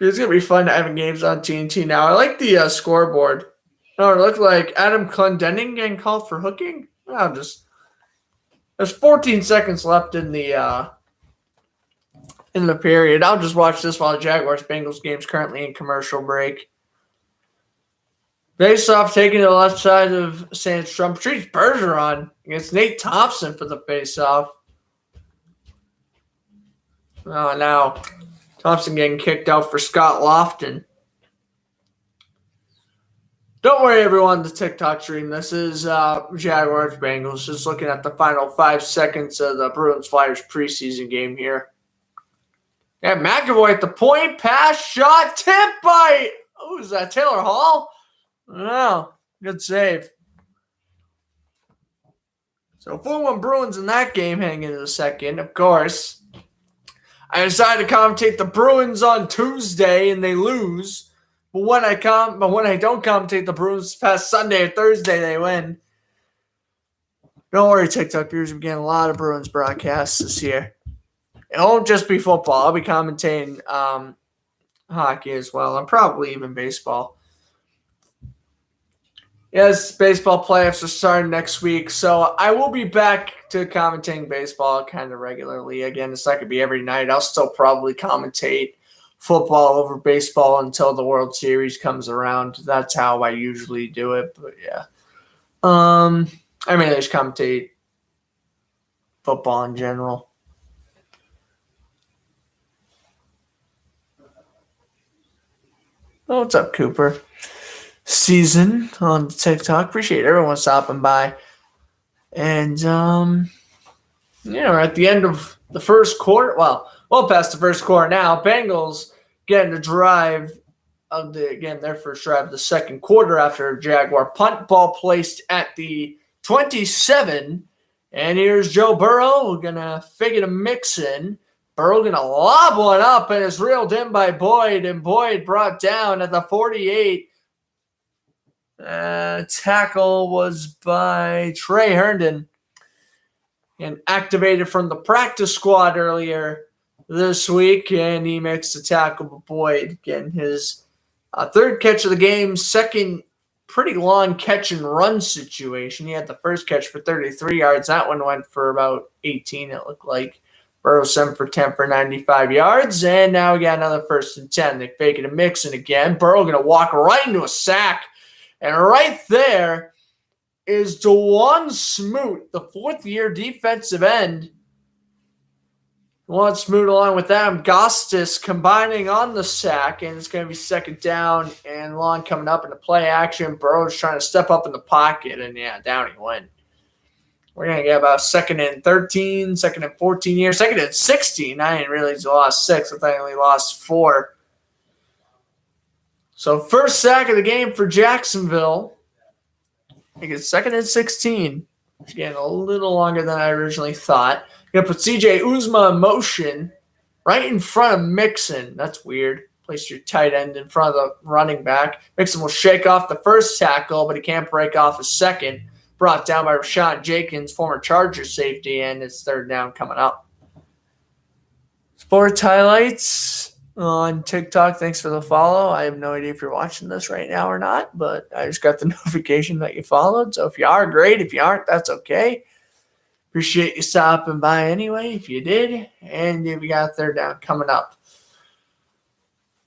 Speaker 1: It's going to be fun having games on TNT now. I like the scoreboard. Oh, it looked like Adam Clendenning getting called for hooking. There's 14 seconds left in the period. I'll just watch this while the Jaguars-Bengals game's currently in commercial break. Face-off taking to the left side of Sandstrom. Patrice Bergeron against Nate Thompson for the face-off. Oh, now Thompson getting kicked out for Scott Lofton. Don't worry, everyone, the TikTok stream. This is Jaguars-Bengals. Just looking at the final 5 seconds of the Bruins-Flyers preseason game here. Yeah, McAvoy at the point. Pass, shot, tipped by, who's that, Taylor Hall? Oh, good save. So 4-1 Bruins in that game heading into the second. Of course, I decided to commentate the Bruins on Tuesday, and they lose. But when I don't commentate the Bruins past Sunday or Thursday, they win. Don't worry, TikTok viewers. We're getting a lot of Bruins broadcasts this year. It won't just be football. I'll be commentating hockey as well, and probably even baseball. Yes, baseball playoffs are starting next week, so I will be back to commentating baseball kind of regularly. Again, it's not going to be every night. I'll still probably commentate football over baseball until the World Series comes around. That's how I usually do it, but yeah. I just commentate football in general. Oh, what's up, Cooper? Season on TikTok. Appreciate everyone stopping by. And, we're at the end of the first quarter. Well past the first quarter now. Bengals getting a drive of their first drive of the second quarter after a Jaguar punt ball placed at the 27. And here's Joe Burrow. We're going to fake it a mix-in. Burrow going to lob one up, and it's reeled in by Boyd, and Boyd brought down at the 48. Tackle was by Trey Herndon and activated from the practice squad earlier this week, and he makes the tackle with Boyd getting his third catch of the game, second pretty long catch and run situation. He had the first catch for 33 yards. That one went for about 18, it looked like. Burrow 7 for 10 for 95 yards, and now we got another 1st and 10. They fake it a mix, and again, Burrow going to walk right into a sack. And right there, is DeJuan Smoot, the fourth-year defensive end. DeJuan Smoot along with Adam Gostis combining on the sack, and it's going to be second down and long coming up in the play action. Burrow's trying to step up in the pocket, and down he went. We're going to get about second and 13, second and 14 here, second and 16. I didn't realize he lost 6. I thought he only lost 4. So first sack of the game for Jacksonville. I think it's second and 16. It's getting a little longer than I originally thought. You're going to put C.J. Uzomah in motion right in front of Mixon. That's weird. Place your tight end in front of the running back. Mixon will shake off the first tackle, but he can't break off a second. Brought down by Rashawn Jenkins, former Chargers safety, and it's third down coming up. Sports highlights on TikTok. Thanks for the follow. I have no idea if you're watching this right now or not, but I just got the notification that you followed. So if you are, great. If you aren't, that's okay. Appreciate you stopping by anyway, if you did. And if you got a third down coming up.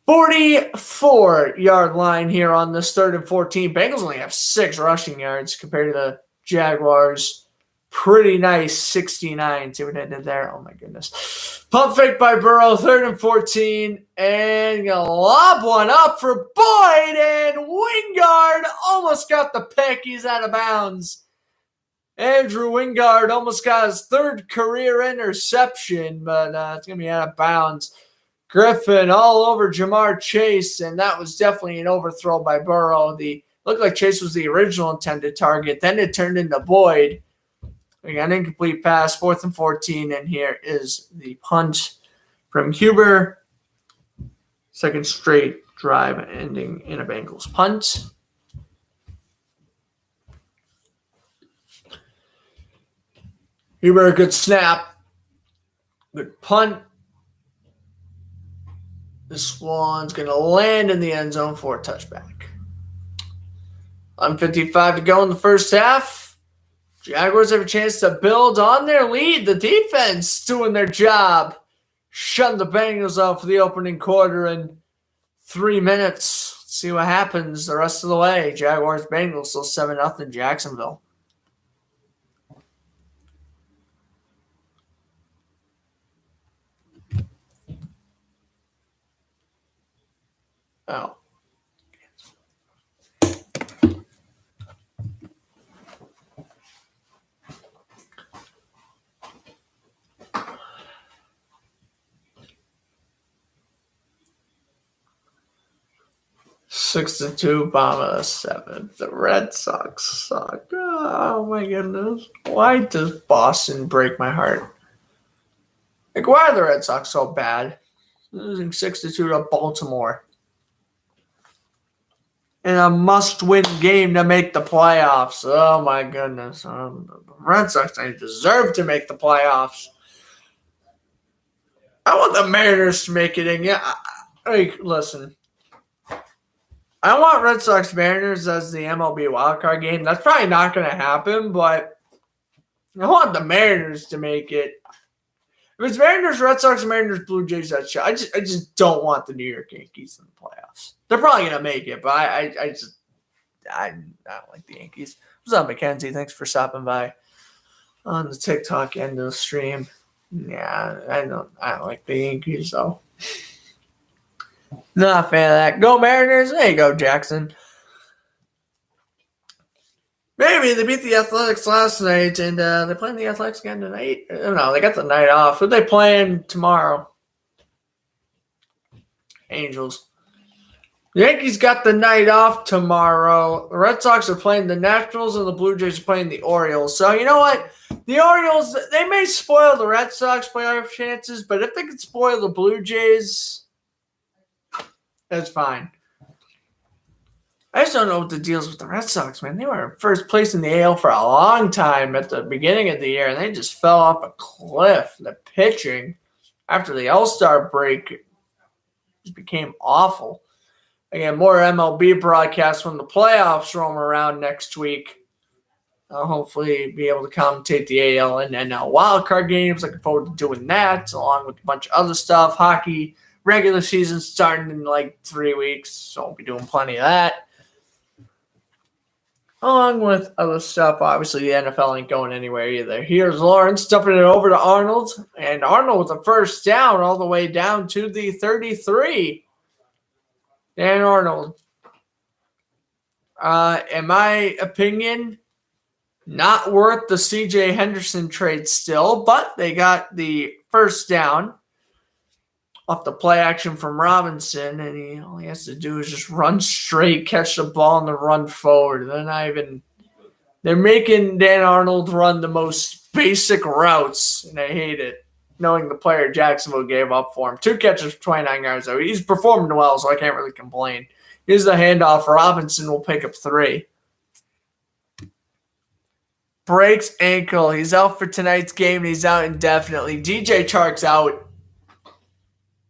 Speaker 1: 44-yard line here on this 3rd and 14. Bengals only have 6 rushing yards compared to the Jaguars. Pretty nice 69. See what I did there? Oh, my goodness. Pump fake by Burrow, 3rd and 14. And going to lob one up for Boyd. And Wingard almost got the pick. He's out of bounds. Andrew Wingard almost got his 3rd career interception, but it's going to be out of bounds. Griffin all over Jamar Chase, and that was definitely an overthrow by Burrow. Looked like Chase was the original intended target. Then it turned into Boyd. We got an incomplete pass, 4th and 14, and here is the punt from Huber. Second straight drive ending in a Bengals punt. Huber, good snap. Good punt. This one's going to land in the end zone for a touchback. 1:55 to go in the first half. Jaguars have a chance to build on their lead. The defense doing their job. Shutting the Bengals out for the opening quarter in 3 minutes. Let's see what happens the rest of the way. Jaguars, Bengals still 7-0 Jacksonville. Oh. Six to 2, bottom of the 7th. The Red Sox suck. Oh my goodness. Why does Boston break my heart? Like, why are the Red Sox so bad? Losing 6 to 2 to Baltimore. In a must-win game to make the playoffs. Oh, my goodness. The Red Sox, they deserve to make the playoffs. I want the Mariners to make it in. Yeah, listen. I want Red Sox Mariners as the MLB wildcard game. That's probably not going to happen, but I want the Mariners to make it. If it's Mariners, Red Sox, Mariners, Blue Jays, that's shit. I just don't want the New York Yankees in the playoffs. They're probably going to make it, but I don't like the Yankees. What's up, Mackenzie? Thanks for stopping by on the TikTok end of the stream. Yeah, I don't like the Yankees, though. Not a fan of that. Go Mariners. There you go, Jackson. Maybe they beat the Athletics last night, and they're playing the Athletics again tonight. No, they got the night off. Who are they playing tomorrow? Angels. The Yankees got the night off tomorrow. The Red Sox are playing the Nationals, and the Blue Jays are playing the Orioles. So, you know what? The Orioles, they may spoil the Red Sox playoff chances, but if they could spoil the Blue Jays, that's fine. I just don't know what the deal is with the Red Sox, man. They were in first place in the AL for a long time at the beginning of the year, and they just fell off a cliff. The pitching after the All-Star break just became awful. Again, more MLB broadcasts when the playoffs roam around next week. I'll hopefully be able to commentate the AL and NL wildcard games. Looking forward to doing that, along with a bunch of other stuff. Hockey, regular season starting in like 3 weeks, so I'll be doing plenty of that. Along with other stuff, obviously the NFL ain't going anywhere either. Here's Lawrence dumping it over to Arnold, and Arnold with a first down all the way down to the 33. Dan Arnold, in my opinion, not worth the C.J. Henderson trade still, but they got the first down off the play action from Robinson, and all he has to do is just run straight, catch the ball, and then run forward. They're making Dan Arnold run the most basic routes, and I hate it, knowing the player Jacksonville gave up for him. 2 catches for 29 yards, though. He's performed well, so I can't really complain. Here's the handoff. Robinson will pick up 3. Breaks ankle. He's out for tonight's game, and he's out indefinitely. DJ Chark's out.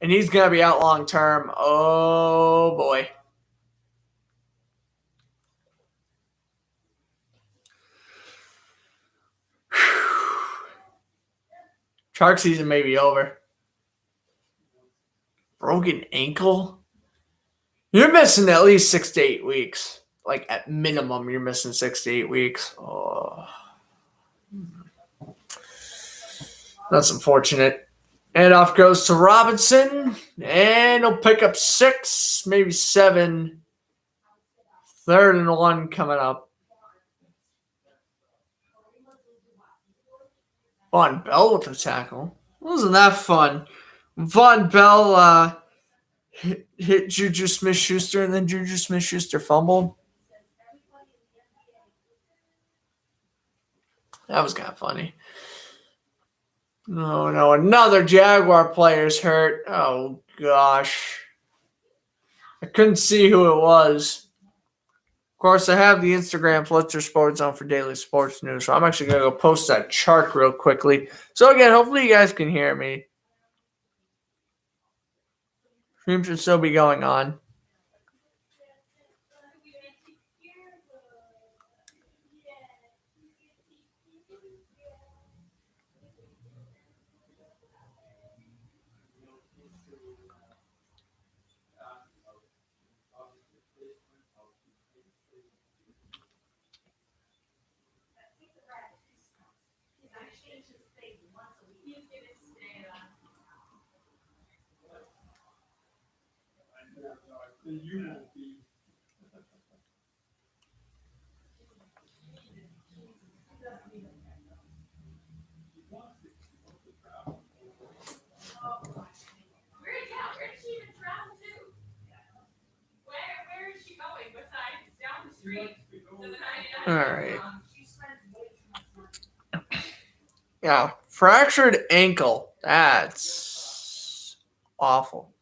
Speaker 1: And he's going to be out long term. Oh, boy. Shark season may be over. Broken ankle? You're missing at least 6 to 8 weeks. Like, at minimum, you're missing 6 to 8 weeks. Oh. That's unfortunate. And off goes to Robinson, and he'll pick up 6, maybe 7. 3rd and 1 coming up. Von Bell with the tackle. Wasn't that fun? Von Bell hit Juju Smith-Schuster, and then Juju Smith-Schuster fumbled. That was kind of funny. Oh, no, another Jaguar player's hurt. Oh, gosh. I couldn't see who it was. Of course, I have the Instagram Fletcher Sports Zone for daily sports news, so I'm actually going to go post that chart real quickly. So, again, hopefully you guys can hear me. Stream should still be going on. All right. Yeah, fractured ankle. That's awful.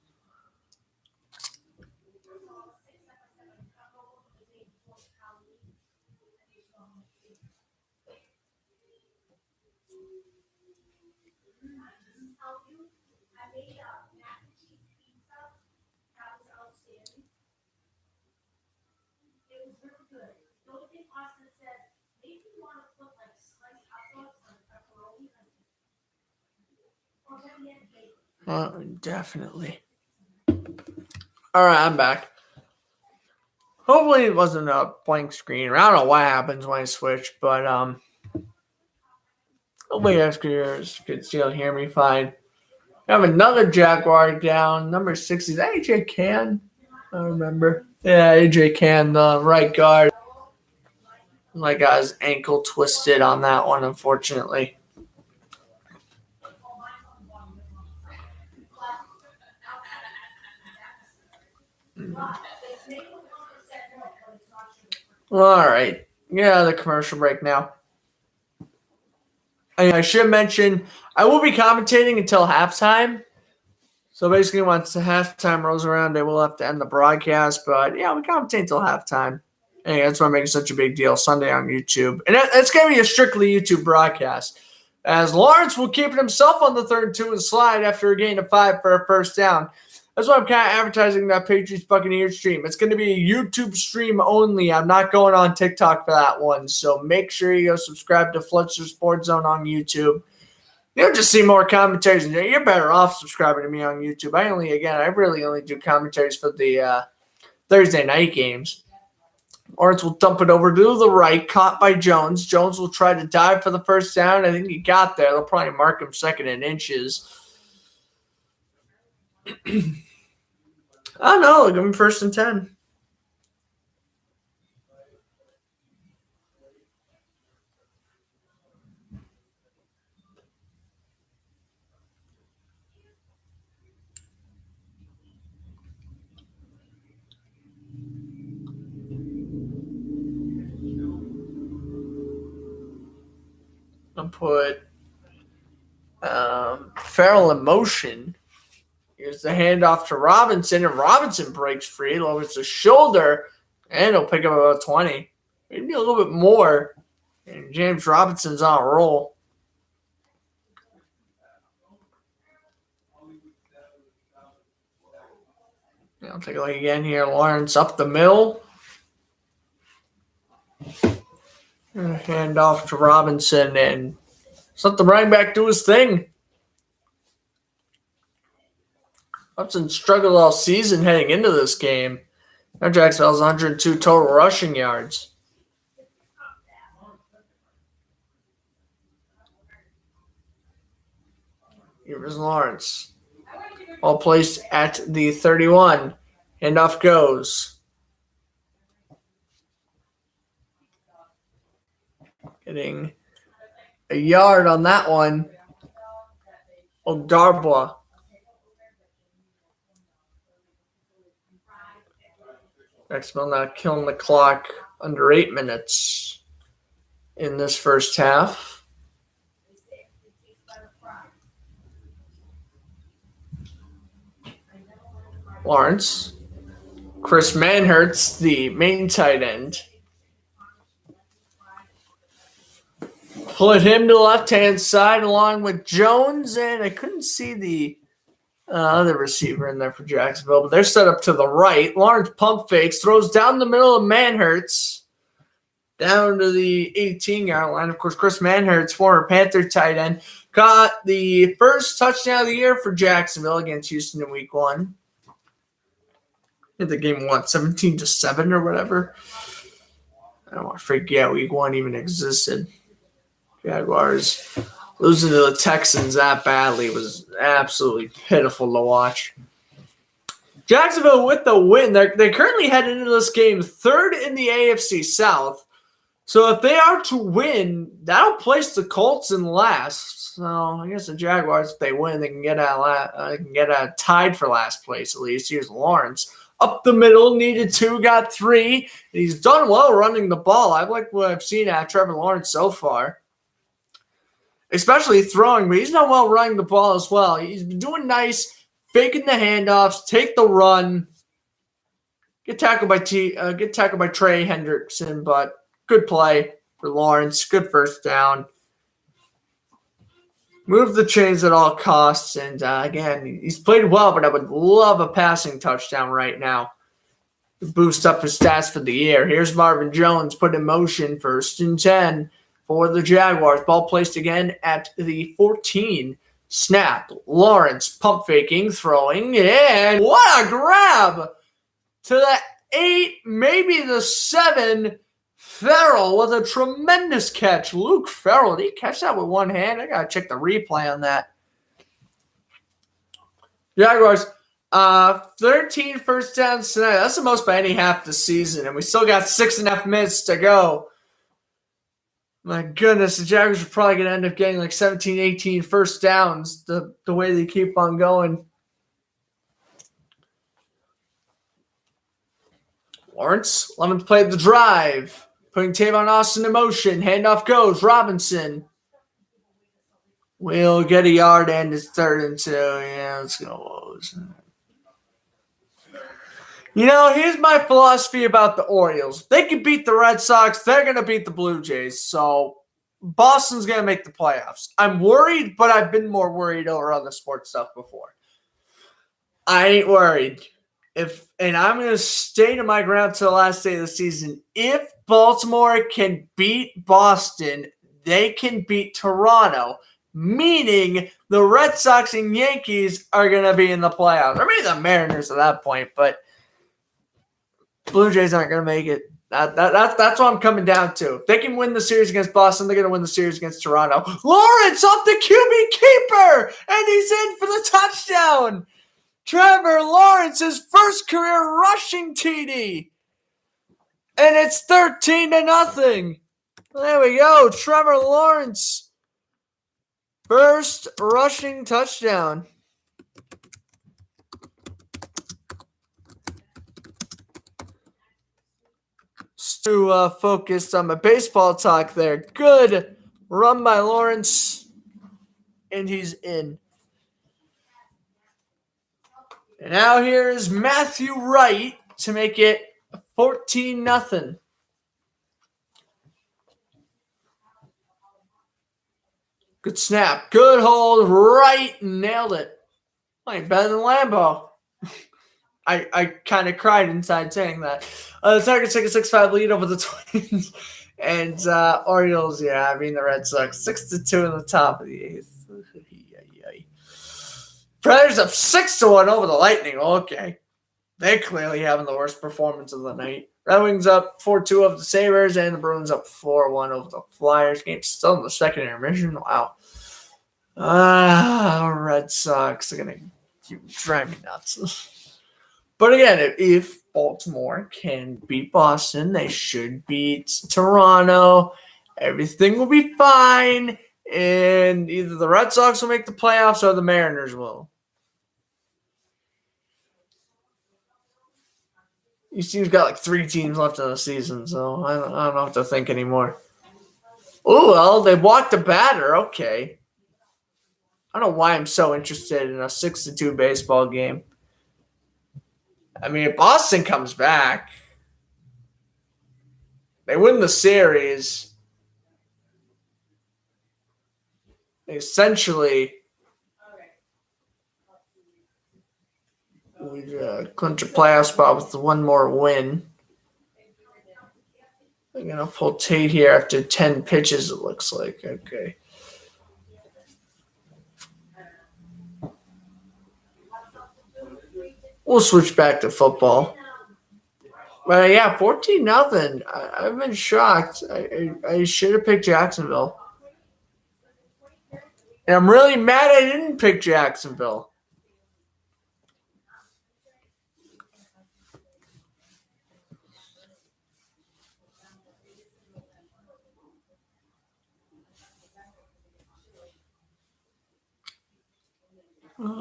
Speaker 1: Definitely. All right, I'm back. Hopefully it wasn't a blank screen. I don't know what happens when I switch, but hopefully you guys could still hear me fine. I have another Jaguar down. Number 60. Is that AJ Can? I don't remember. Yeah, AJ Can, the right guard. Like got his ankle twisted on that one, unfortunately. All right. Yeah, the commercial break now. I should mention, I will be commentating until halftime. So basically, once the halftime rolls around, I will have to end the broadcast. But yeah, we commentate until halftime. Hey, that's why I'm making such a big deal. Sunday on YouTube. And it's going to be a strictly YouTube broadcast. As Lawrence will keep it himself on the 3rd and 2 and slide after a gain of 5 for a first down. That's why I'm kind of advertising that Patriots Buccaneers stream. It's going to be a YouTube stream only. I'm not going on TikTok for that one. So make sure you go subscribe to Fletcher Sports Zone on YouTube. You'll just see more commentaries. You're better off subscribing to me on YouTube. I really only do commentaries for the Thursday night games. Lawrence will dump it over to the right, caught by Jones. Jones will try to dive for the first down. I think he got there. They'll probably mark him second in inches. I don't know. Give him 1st and 10. I'll put Farrell in motion. Here's the handoff to Robinson, and Robinson breaks free, lowers the shoulder, and he'll pick up about 20. Maybe a little bit more. And James Robinson's on a roll. I'll take a look again here. Lawrence up the middle. And hand off to Robinson, and let the running back do his thing. Robinson struggled all season heading into this game. Now Jacksonville's 102 total rushing yards. Here's Lawrence. All placed at the 31. Handoff goes. Getting a yard on that one. Odarboa. Jacksonville now killing the clock under 8 minutes in this first half. Lawrence. Chris Manhertz, the main tight end. Put him to the left-hand side along with Jones, and I couldn't see the other receiver in there for Jacksonville, but they're set up to the right. Lawrence pump fakes, throws down the middle of Manhertz, down to the 18-yard line. Of course, Chris Manhertz, former Panther tight end, caught the first touchdown of the year for Jacksonville against Houston in Week 1. The game won 17-7 or whatever. I don't want to forget Week 1 even existed. Jaguars losing to the Texans that badly was absolutely pitiful to watch. Jacksonville with the win. They currently head into this game 3rd in the AFC South. So if they are to win, that'll place the Colts in last. So I guess the Jaguars, if they win, they can get tied for last place at least. Here's Lawrence. Up the middle, needed 2, got 3. And he's done well running the ball. I like what I've seen out of Trevor Lawrence so far. Especially throwing, but he's done well running the ball as well. He's been doing nice, faking the handoffs, take the run, get tackled by Trey Hendrickson, but good play for Lawrence, good first down. Move the chains at all costs, and again, he's played well, but I would love a passing touchdown right now to boost up his stats for the year. Here's Marvin Jones put in motion, 1st and 10 for the Jaguars. Ball placed again at the 14. Snap. Lawrence pump faking, throwing, and what a grab to the 8, maybe the 7. Farrell with a tremendous catch. Luke Farrell, did he catch that with one hand? I got to check the replay on that. Jaguars, 13 first downs tonight. That's the most by any half this season, and we still got 6.5 minutes to go. My goodness, the Jaguars are probably going to end up getting like 17, 18 first downs the way they keep on going. Lawrence, 11th play of the drive. Putting Tavon Austin in motion. Handoff goes. Robinson will get a yard and it's 3rd and 2. Yeah, let's go. Here's my philosophy about the Orioles. If they can beat the Red Sox, they're going to beat the Blue Jays. So Boston's going to make the playoffs. I'm worried, but I've been more worried over other sports stuff before. I ain't worried. And I'm going to stay to my ground to the last day of the season. If Baltimore can beat Boston, they can beat Toronto, meaning the Red Sox and Yankees are going to be in the playoffs. Or maybe the Mariners at that point, but Blue Jays aren't going to make it. That's what I'm coming down to. If they can win the series against Boston, they're going to win the series against Toronto. Lawrence off the QB keeper, and he's in for the touchdown. Trevor Lawrence's first career rushing TD. And it's 13-0. There we go. Trevor Lawrence. First rushing touchdown. To focus on my baseball talk there. Good run by Lawrence. And he's in. And now here is Matthew Wright to make it 14-0. Good snap. Good hold. Wright nailed it. Like better than Lambeau. I kind of cried inside saying that. The Tigers take a 6-5 lead over the Twins. And Orioles, the Red Sox. 6-2 in the top of the eighth. Predators up 6-1 over the Lightning. Okay. They're clearly having the worst performance of the night. Red Wings up 4-2 over the Sabres, and the Bruins up 4-1 over the Flyers. Game still in the second intermission. Wow. Red Sox are going to drive me nuts. But again, if Baltimore can beat Boston, they should beat Toronto. Everything will be fine, and either the Red Sox will make the playoffs or the Mariners will. These teams got like 3 teams left in the season, so I don't know what to think anymore. Oh, well, they walked the batter. Okay. I don't know why I'm so interested in a 6-2 baseball game. I mean, if Boston comes back, they win the series. They essentially we clinch a playoff spot with the one more win. They're going to pull Tate here after 10 pitches, it looks like. Okay. We'll switch back to football. But 14-0. I've been shocked. I should have picked Jacksonville. And I'm really mad I didn't pick Jacksonville.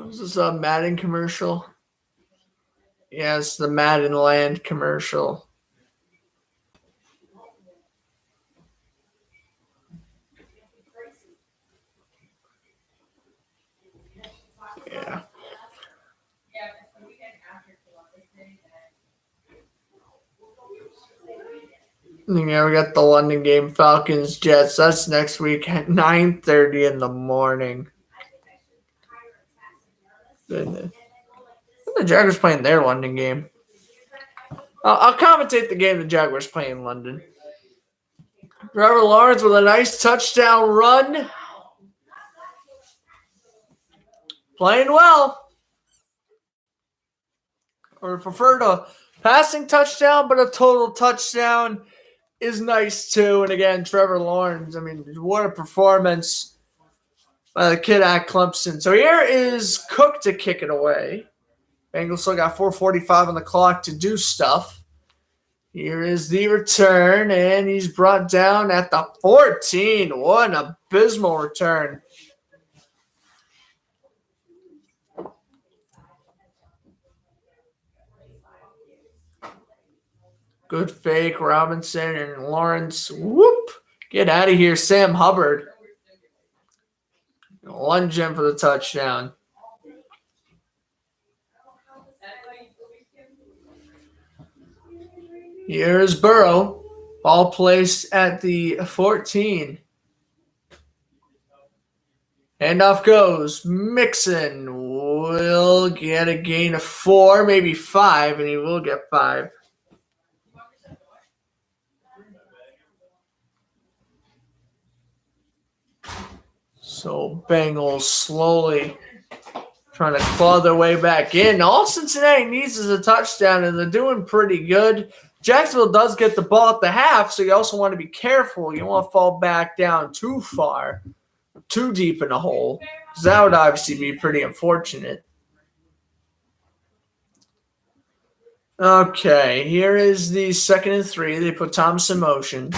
Speaker 1: Is this a Madden commercial? Yeah, it's the Madden Land commercial. Yeah. Yeah, we got the London game, Falcons, Jets. That's next week at 9:30 in the morning. The Jaguars playing their London game. I'll commentate the game the Jaguars play in London. Trevor Lawrence with a nice touchdown run. Playing well. I would prefer a passing touchdown, but a total touchdown is nice too. And again, Trevor Lawrence, what a performance by the kid at Clemson. So here is Cook to kick it away. Bengals still got 4:45 on the clock to do stuff. Here is the return, and he's brought down at the 14. What an abysmal return. Good fake, Robinson and Lawrence. Whoop! Get out of here, Sam Hubbard. Lunge in for the touchdown. Here's Burrow. Ball placed at the 14. Handoff goes. Mixon will get a gain of 4, maybe 5, and he will get 5. So Bengals slowly trying to claw their way back in. All Cincinnati needs is a touchdown, and they're doing pretty good. Jacksonville does get the ball at the half, so you also want to be careful. You don't want to fall back down too far, too deep in a hole, because that would obviously be pretty unfortunate. Okay, here is the 2nd and 3. They put Thomas in motion.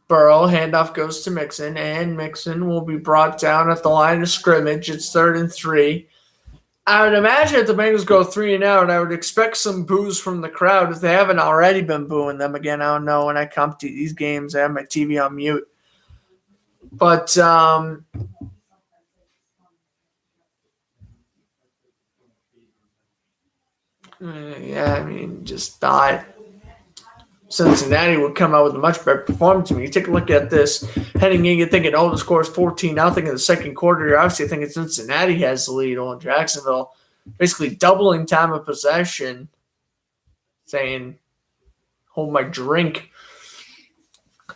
Speaker 1: Burrow, handoff goes to Mixon, and Mixon will be brought down at the line of scrimmage. It's 3rd and 3. I would imagine if the Bengals go 3 and out, I would expect some boos from the crowd if they haven't already been booing them. Again, I don't know. When I come to these games, I have my TV on mute. But yeah, I mean, just thought Cincinnati would come out with a much better performance. When you take a look at this, heading in, you're thinking, the score is 14-0 in the second quarter. You're obviously thinking Cincinnati has the lead on Jacksonville, basically doubling time of possession, saying, hold my drink.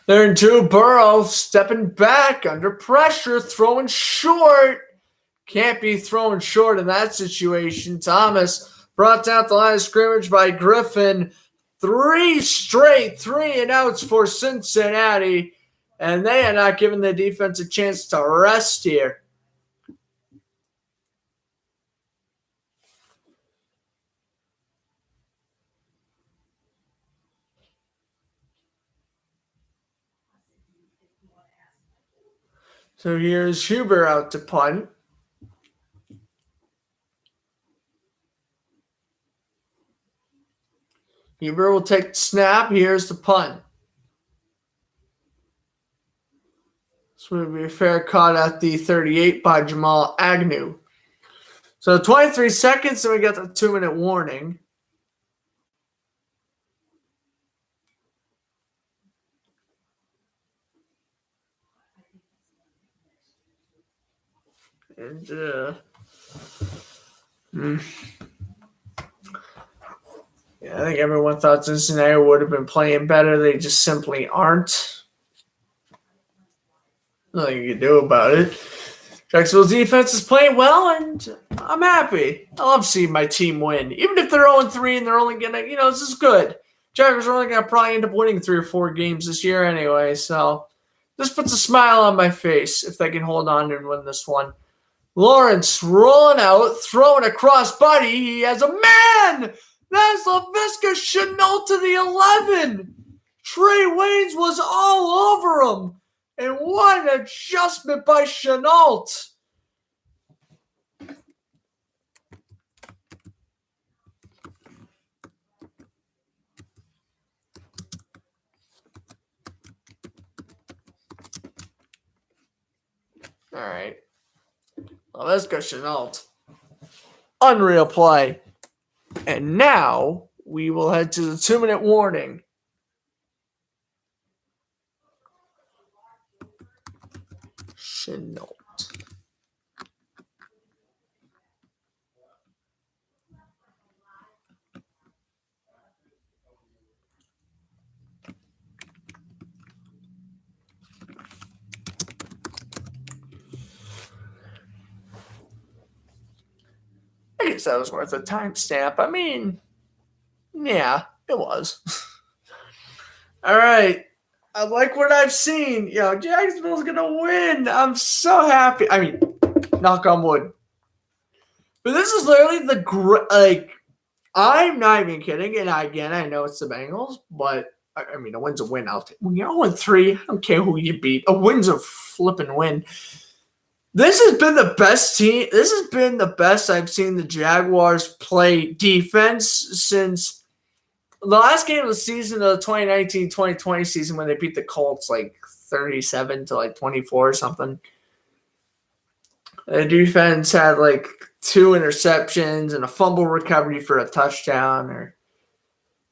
Speaker 1: 3rd and 2, Burrow stepping back under pressure, throwing short. Can't be throwing short in that situation. Thomas brought down the line of scrimmage by Griffin. 3 straight 3-and-outs for Cincinnati, and they are not giving the defense a chance to rest here. So here's Huber out to punt. Huber will take the snap. Here's the punt. This would be a fair caught at the 38 by Jamal Agnew. So 23 seconds, and we got the 2-minute warning. And I think everyone thought Cincinnati would have been playing better. They just simply aren't. Nothing you can do about it. Jacksonville's defense is playing well, and I'm happy. I love seeing my team win. Even if they're 0-3 and they're only going to, this is good. Jaguars are only going to probably end up winning 3 or 4 games this year anyway, so this puts a smile on my face if they can hold on and win this one. Lawrence rolling out, throwing across body. He has a man! That's LaVisca Chenault to the 11. Trey Waynes was all over him. And what an adjustment by Chenault. All right. Well, let's go Chenault. Unreal play. And now we will head to the 2-minute warning. Chenault. I guess that was worth a timestamp. I mean, yeah, it was. All right. I like what I've seen. Jacksonville's going to win. I'm so happy. I mean, knock on wood. But this is literally I'm not even kidding. And again, I know it's the Bengals, but I mean, a win's a win. When you're 0-3, I don't care who you beat. A win's a flipping win. This has been the best team. This has been the best I've seen the Jaguars play defense since the last game of the season, of the 2019-2020 season, when they beat the Colts 37-24 or something. The defense had 2 interceptions and a fumble recovery for a touchdown.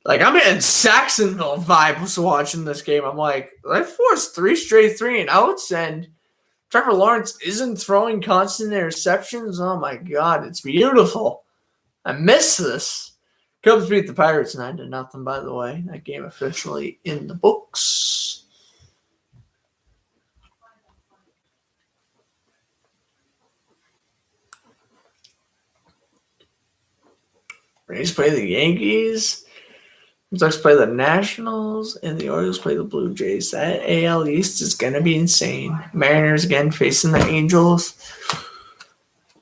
Speaker 1: I'm in Jacksonville vibes watching this game. I'm like, they forced 3 straight 3-and-outs, and Trevor Lawrence isn't throwing constant interceptions. Oh my God, it's beautiful. I miss this. Cubs beat the Pirates 9-0, by the way. That game officially in the books. Rays play the Yankees. The Ducks play the Nationals, and the Orioles play the Blue Jays. That AL East is going to be insane. Mariners again facing the Angels.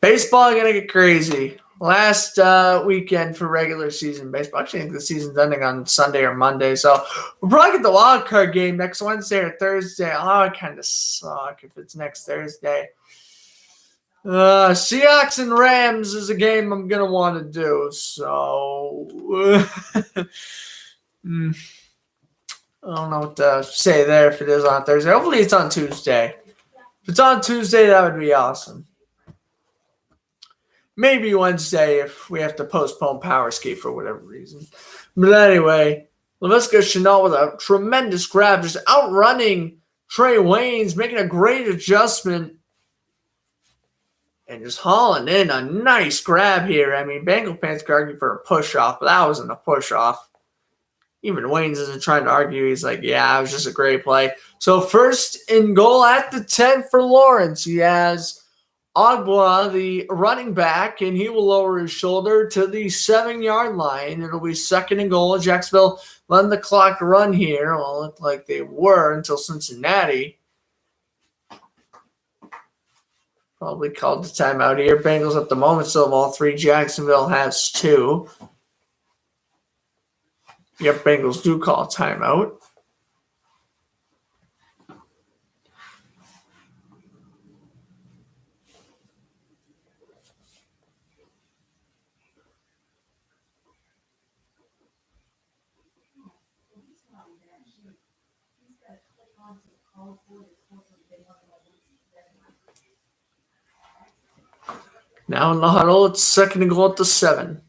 Speaker 1: Baseball going to get crazy. Last weekend for regular season baseball. Actually, I think the season's ending on Sunday or Monday. So we'll probably get the wild card game next Wednesday or Thursday. Oh, it kind of suck if it's next Thursday. Seahawks and Rams is a game I'm going to want to do. So I don't know what to say there if it is on Thursday. Hopefully it's on Tuesday. If it's on Tuesday, that would be awesome. Maybe Wednesday if we have to postpone Power Skate for whatever reason. But anyway, Laviska Shenault with a tremendous grab, just outrunning Trey Waynes, making a great adjustment, and just hauling in a nice grab here. I mean, Bengal fans could argue for a push-off, but that wasn't a push-off. Even Waynes isn't trying to argue. He's like, yeah, it was just a great play. So first and goal at the 10 for Lawrence. He has Agua, the running back, and he will lower his shoulder to the 7-yard line. It'll be second and goal. Jacksonville letting the clock run here. Well, it looked like they were until Cincinnati probably called the timeout here. Bengals at the moment still have all 3. Jacksonville has 2. Yep, Bengals do call timeout. Now in the huddle, it's second and goal at the 7.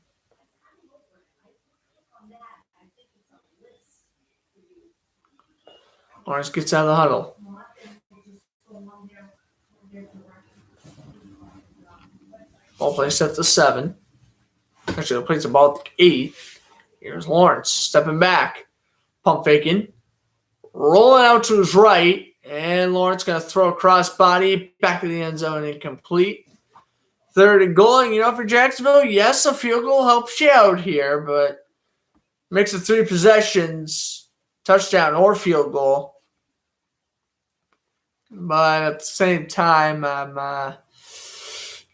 Speaker 1: Lawrence gets out of the huddle. Ball placed at the 7. Actually, they placed the ball at the 8. Here's Lawrence stepping back. Pump faking. Rolling out to his right. And Lawrence going to throw a crossbody back to the end zone, incomplete. Third and goal. And, for Jacksonville, yes, a field goal helps you out here, but makes it 3 possessions, touchdown or field goal. But at the same time,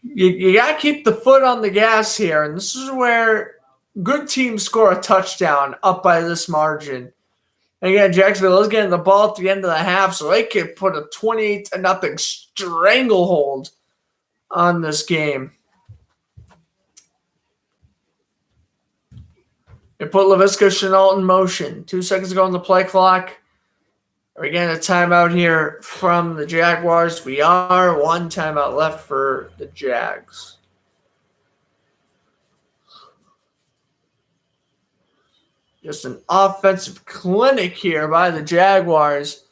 Speaker 1: you got to keep the foot on the gas here. And this is where good teams score a touchdown up by this margin. And again, Jacksonville is getting the ball at the end of the half, so they could put a 28-0 stranglehold on this game. They put Laviska Shenault in motion. 2 seconds ago on the play clock. We're getting a timeout here from the Jaguars. We are 1 timeout left for the Jags. Just an offensive clinic here by the Jaguars.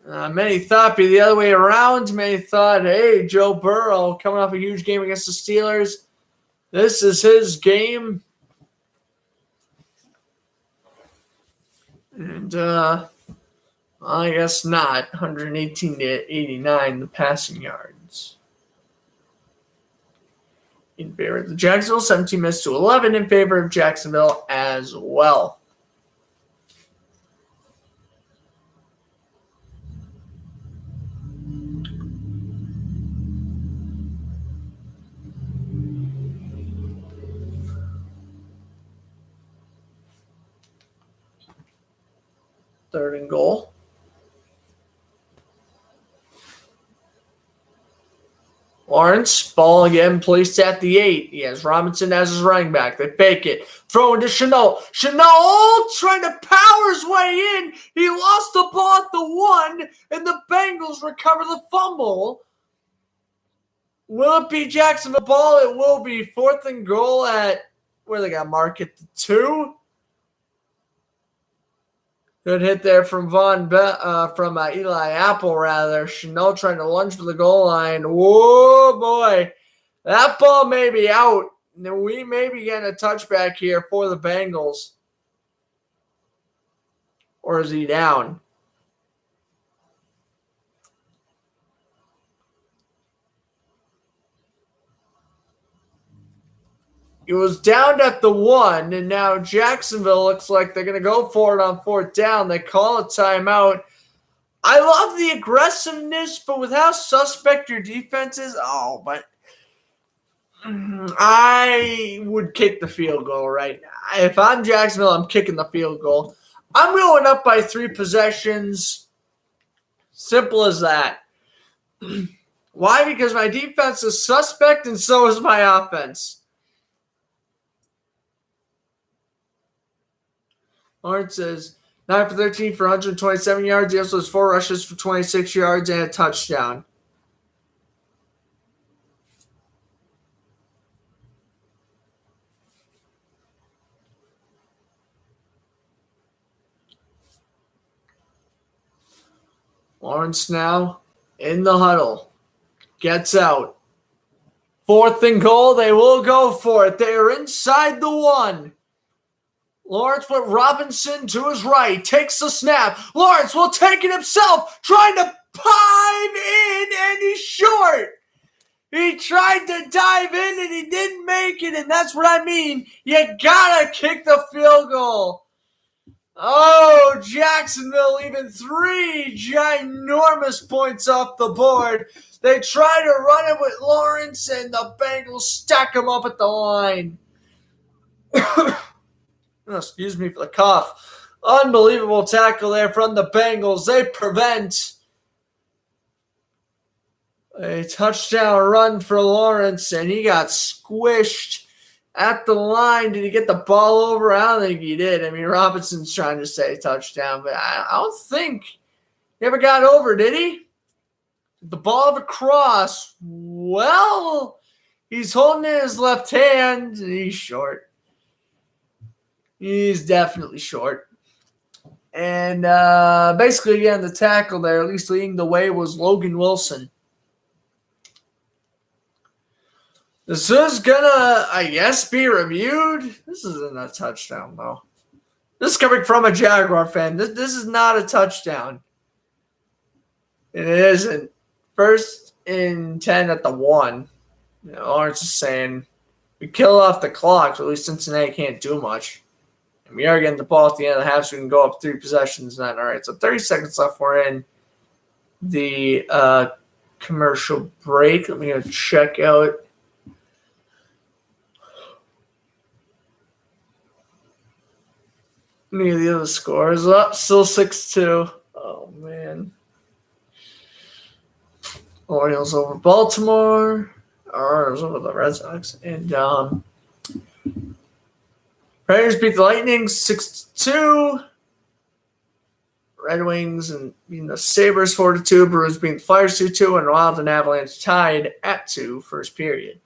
Speaker 1: Many thought be the other way around. Many thought, hey, Joe Burrow coming off a huge game against the Steelers. This is his game. And I guess not. 118 to 89, the passing yards. In favor of the Jacksonville, 17 minutes to 11 in favor of Jacksonville as well. Third and goal. Lawrence, ball again placed at the 8. He has Robinson as his running back. They fake it. Throw into Shenault. Shenault trying to power his way in. He lost the ball at the 1, and the Bengals recover the fumble. Will it be Jacksonville ball? It will be. 4th and goal at, where they got marked at the 2. Good hit there from Eli Apple, rather. Shenault trying to lunge for the goal line. Whoa, boy. That ball may be out. We may be getting a touchback here for the Bengals. Or is he down? It was down at the 1, and now Jacksonville looks like they're going to go for it on 4th down. They call a timeout. I love the aggressiveness, but with how suspect your defense is, I would kick the field goal right now. If I'm Jacksonville, I'm kicking the field goal. I'm going up by 3 possessions. Simple as that. Why? Because my defense is suspect, and so is my offense. Lawrence is 9 for 13 for 127 yards. He also has 4 rushes for 26 yards and a touchdown. Lawrence now in the huddle. Gets out. 4th and goal. They will go for it. They are inside the 1. Lawrence with Robinson to his right. Takes the snap. Lawrence will take it himself. Trying to dive in, and he's short. He tried to dive in, and he didn't make it. And that's what I mean. You gotta kick the field goal. Oh, Jacksonville even 3 ginormous points off the board. They try to run it with Lawrence, and the Bengals stack him up at the line. Excuse me for the cough. Unbelievable tackle there from the Bengals. They prevent a touchdown run for Lawrence, and he got squished at the line. Did he get the ball over? I don't think he did. I mean, Robinson's trying to say touchdown, but I don't think he ever got over, did he? The ball of a cross. Well, he's holding it in his left hand, and he's short. He's definitely short. And basically, again, the tackle there, at least leading the way, was Logan Wilson. This is going to, I guess, be reviewed. This isn't a touchdown, though. This is coming from a Jaguar fan. This is not a touchdown. And it isn't. 1st and 10 at the 1. Lawrence is saying, we kill off the clock, so at least Cincinnati can't do much. And we are getting the ball at the end of the half, so we can go up 3 possessions. Then, all right, so 30 seconds left. We're in the commercial break. Let me go check out. Let me get the other scores up. Still 6-2. Oh, man. Orioles over Baltimore. Orioles over the Red Sox. And Raiders beat the Lightning 6-2. Red Wings and the Sabres 4-2. Bruins beat the Flyers 2-2. And Wild and Avalanche tied at 2 first period.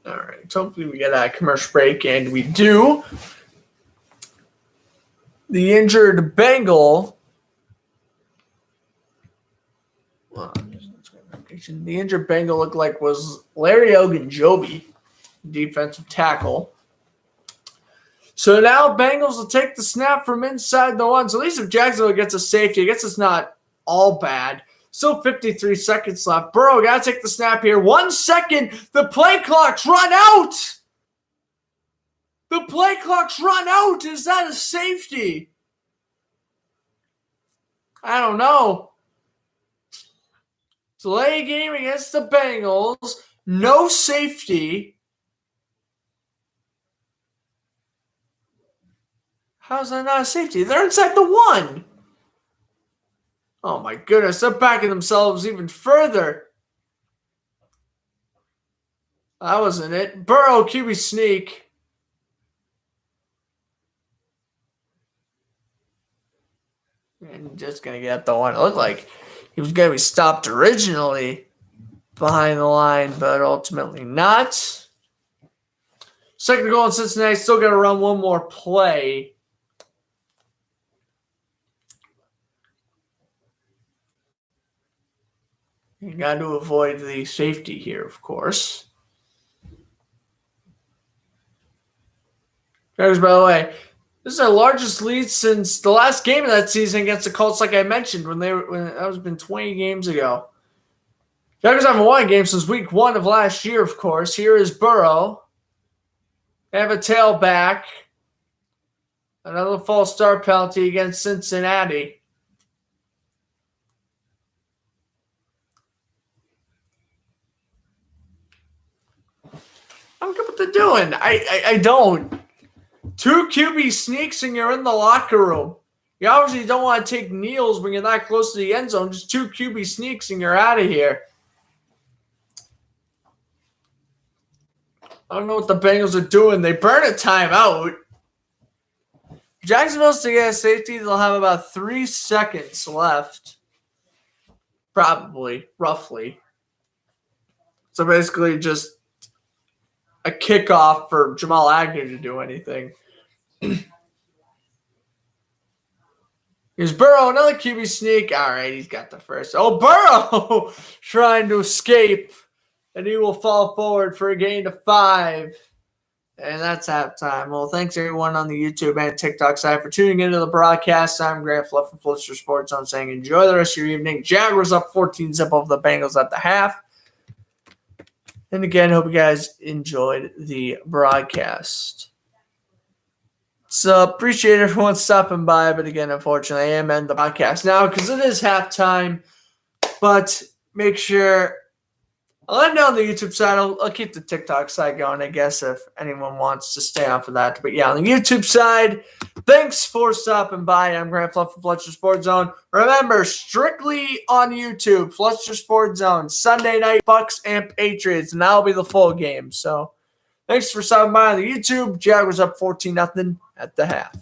Speaker 1: All right, so hopefully we get a commercial break, and we do. The injured Bengal. The injured Bengal looked like was Larry Ogunjobi, defensive tackle. So now Bengals will take the snap from inside the 1. So at least if Jacksonville gets a safety, I guess it's not all bad. Still 53 seconds left. Burrow got to take the snap here. 1 second. The play clock's run out. The play clock's run out. Is that a safety? I don't know. Delay game against the Bengals. No safety. How's that not a safety? They're inside the 1. Oh, my goodness. They're backing themselves even further. That wasn't it. Burrow, QB sneak. And just going to get the 1. It looked like he was going to be stopped originally behind the line, but ultimately not. Second goal in Cincinnati. Still got to run one more play. You got to avoid the safety here, of course. Jaguars, by the way, this is our largest lead since the last game of that season against the Colts, like I mentioned, when that was been 20 games ago. Jaguars haven't won a game since week 1 of last year, of course. Here is Burrow. They have a tailback. Another false start penalty against Cincinnati. I don't get what they're doing. I don't. 2 QB sneaks and you're in the locker room. You obviously don't want to take kneels when you're that close to the end zone. Just 2 QB sneaks and you're out of here. I don't know what the Bengals are doing. They burn a timeout. Jacksonville's to get a safety. They'll have about 3 seconds left. Probably, roughly. So basically just a kickoff for Jamal Agnew to do anything. Here's Burrow, another QB sneak. All right, he's got the first. Oh, Burrow trying to escape, and he will fall forward for a gain of 5. And that's halftime. Well, thanks everyone on the YouTube and TikTok side for tuning into the broadcast. I'm Grant Fluff from Flitzer Sports. I'm saying enjoy the rest of your evening. Jaguars up 14-0 over the Bengals at the half. And again, hope you guys enjoyed the broadcast. So appreciate everyone stopping by. But again, unfortunately, I am ending the podcast now because it is halftime. But make sure I'll end it on the YouTube side. I'll keep the TikTok side going, I guess, if anyone wants to stay on for that. But yeah, on the YouTube side, thanks for stopping by. I'm Grant Fluff from Fletcher Sports Zone. Remember, strictly on YouTube, Fletcher Sports Zone, Sunday night, Bucks and Patriots, and that'll be the full game. So thanks for stopping by on the YouTube. Jaguars up 14-0 at the half.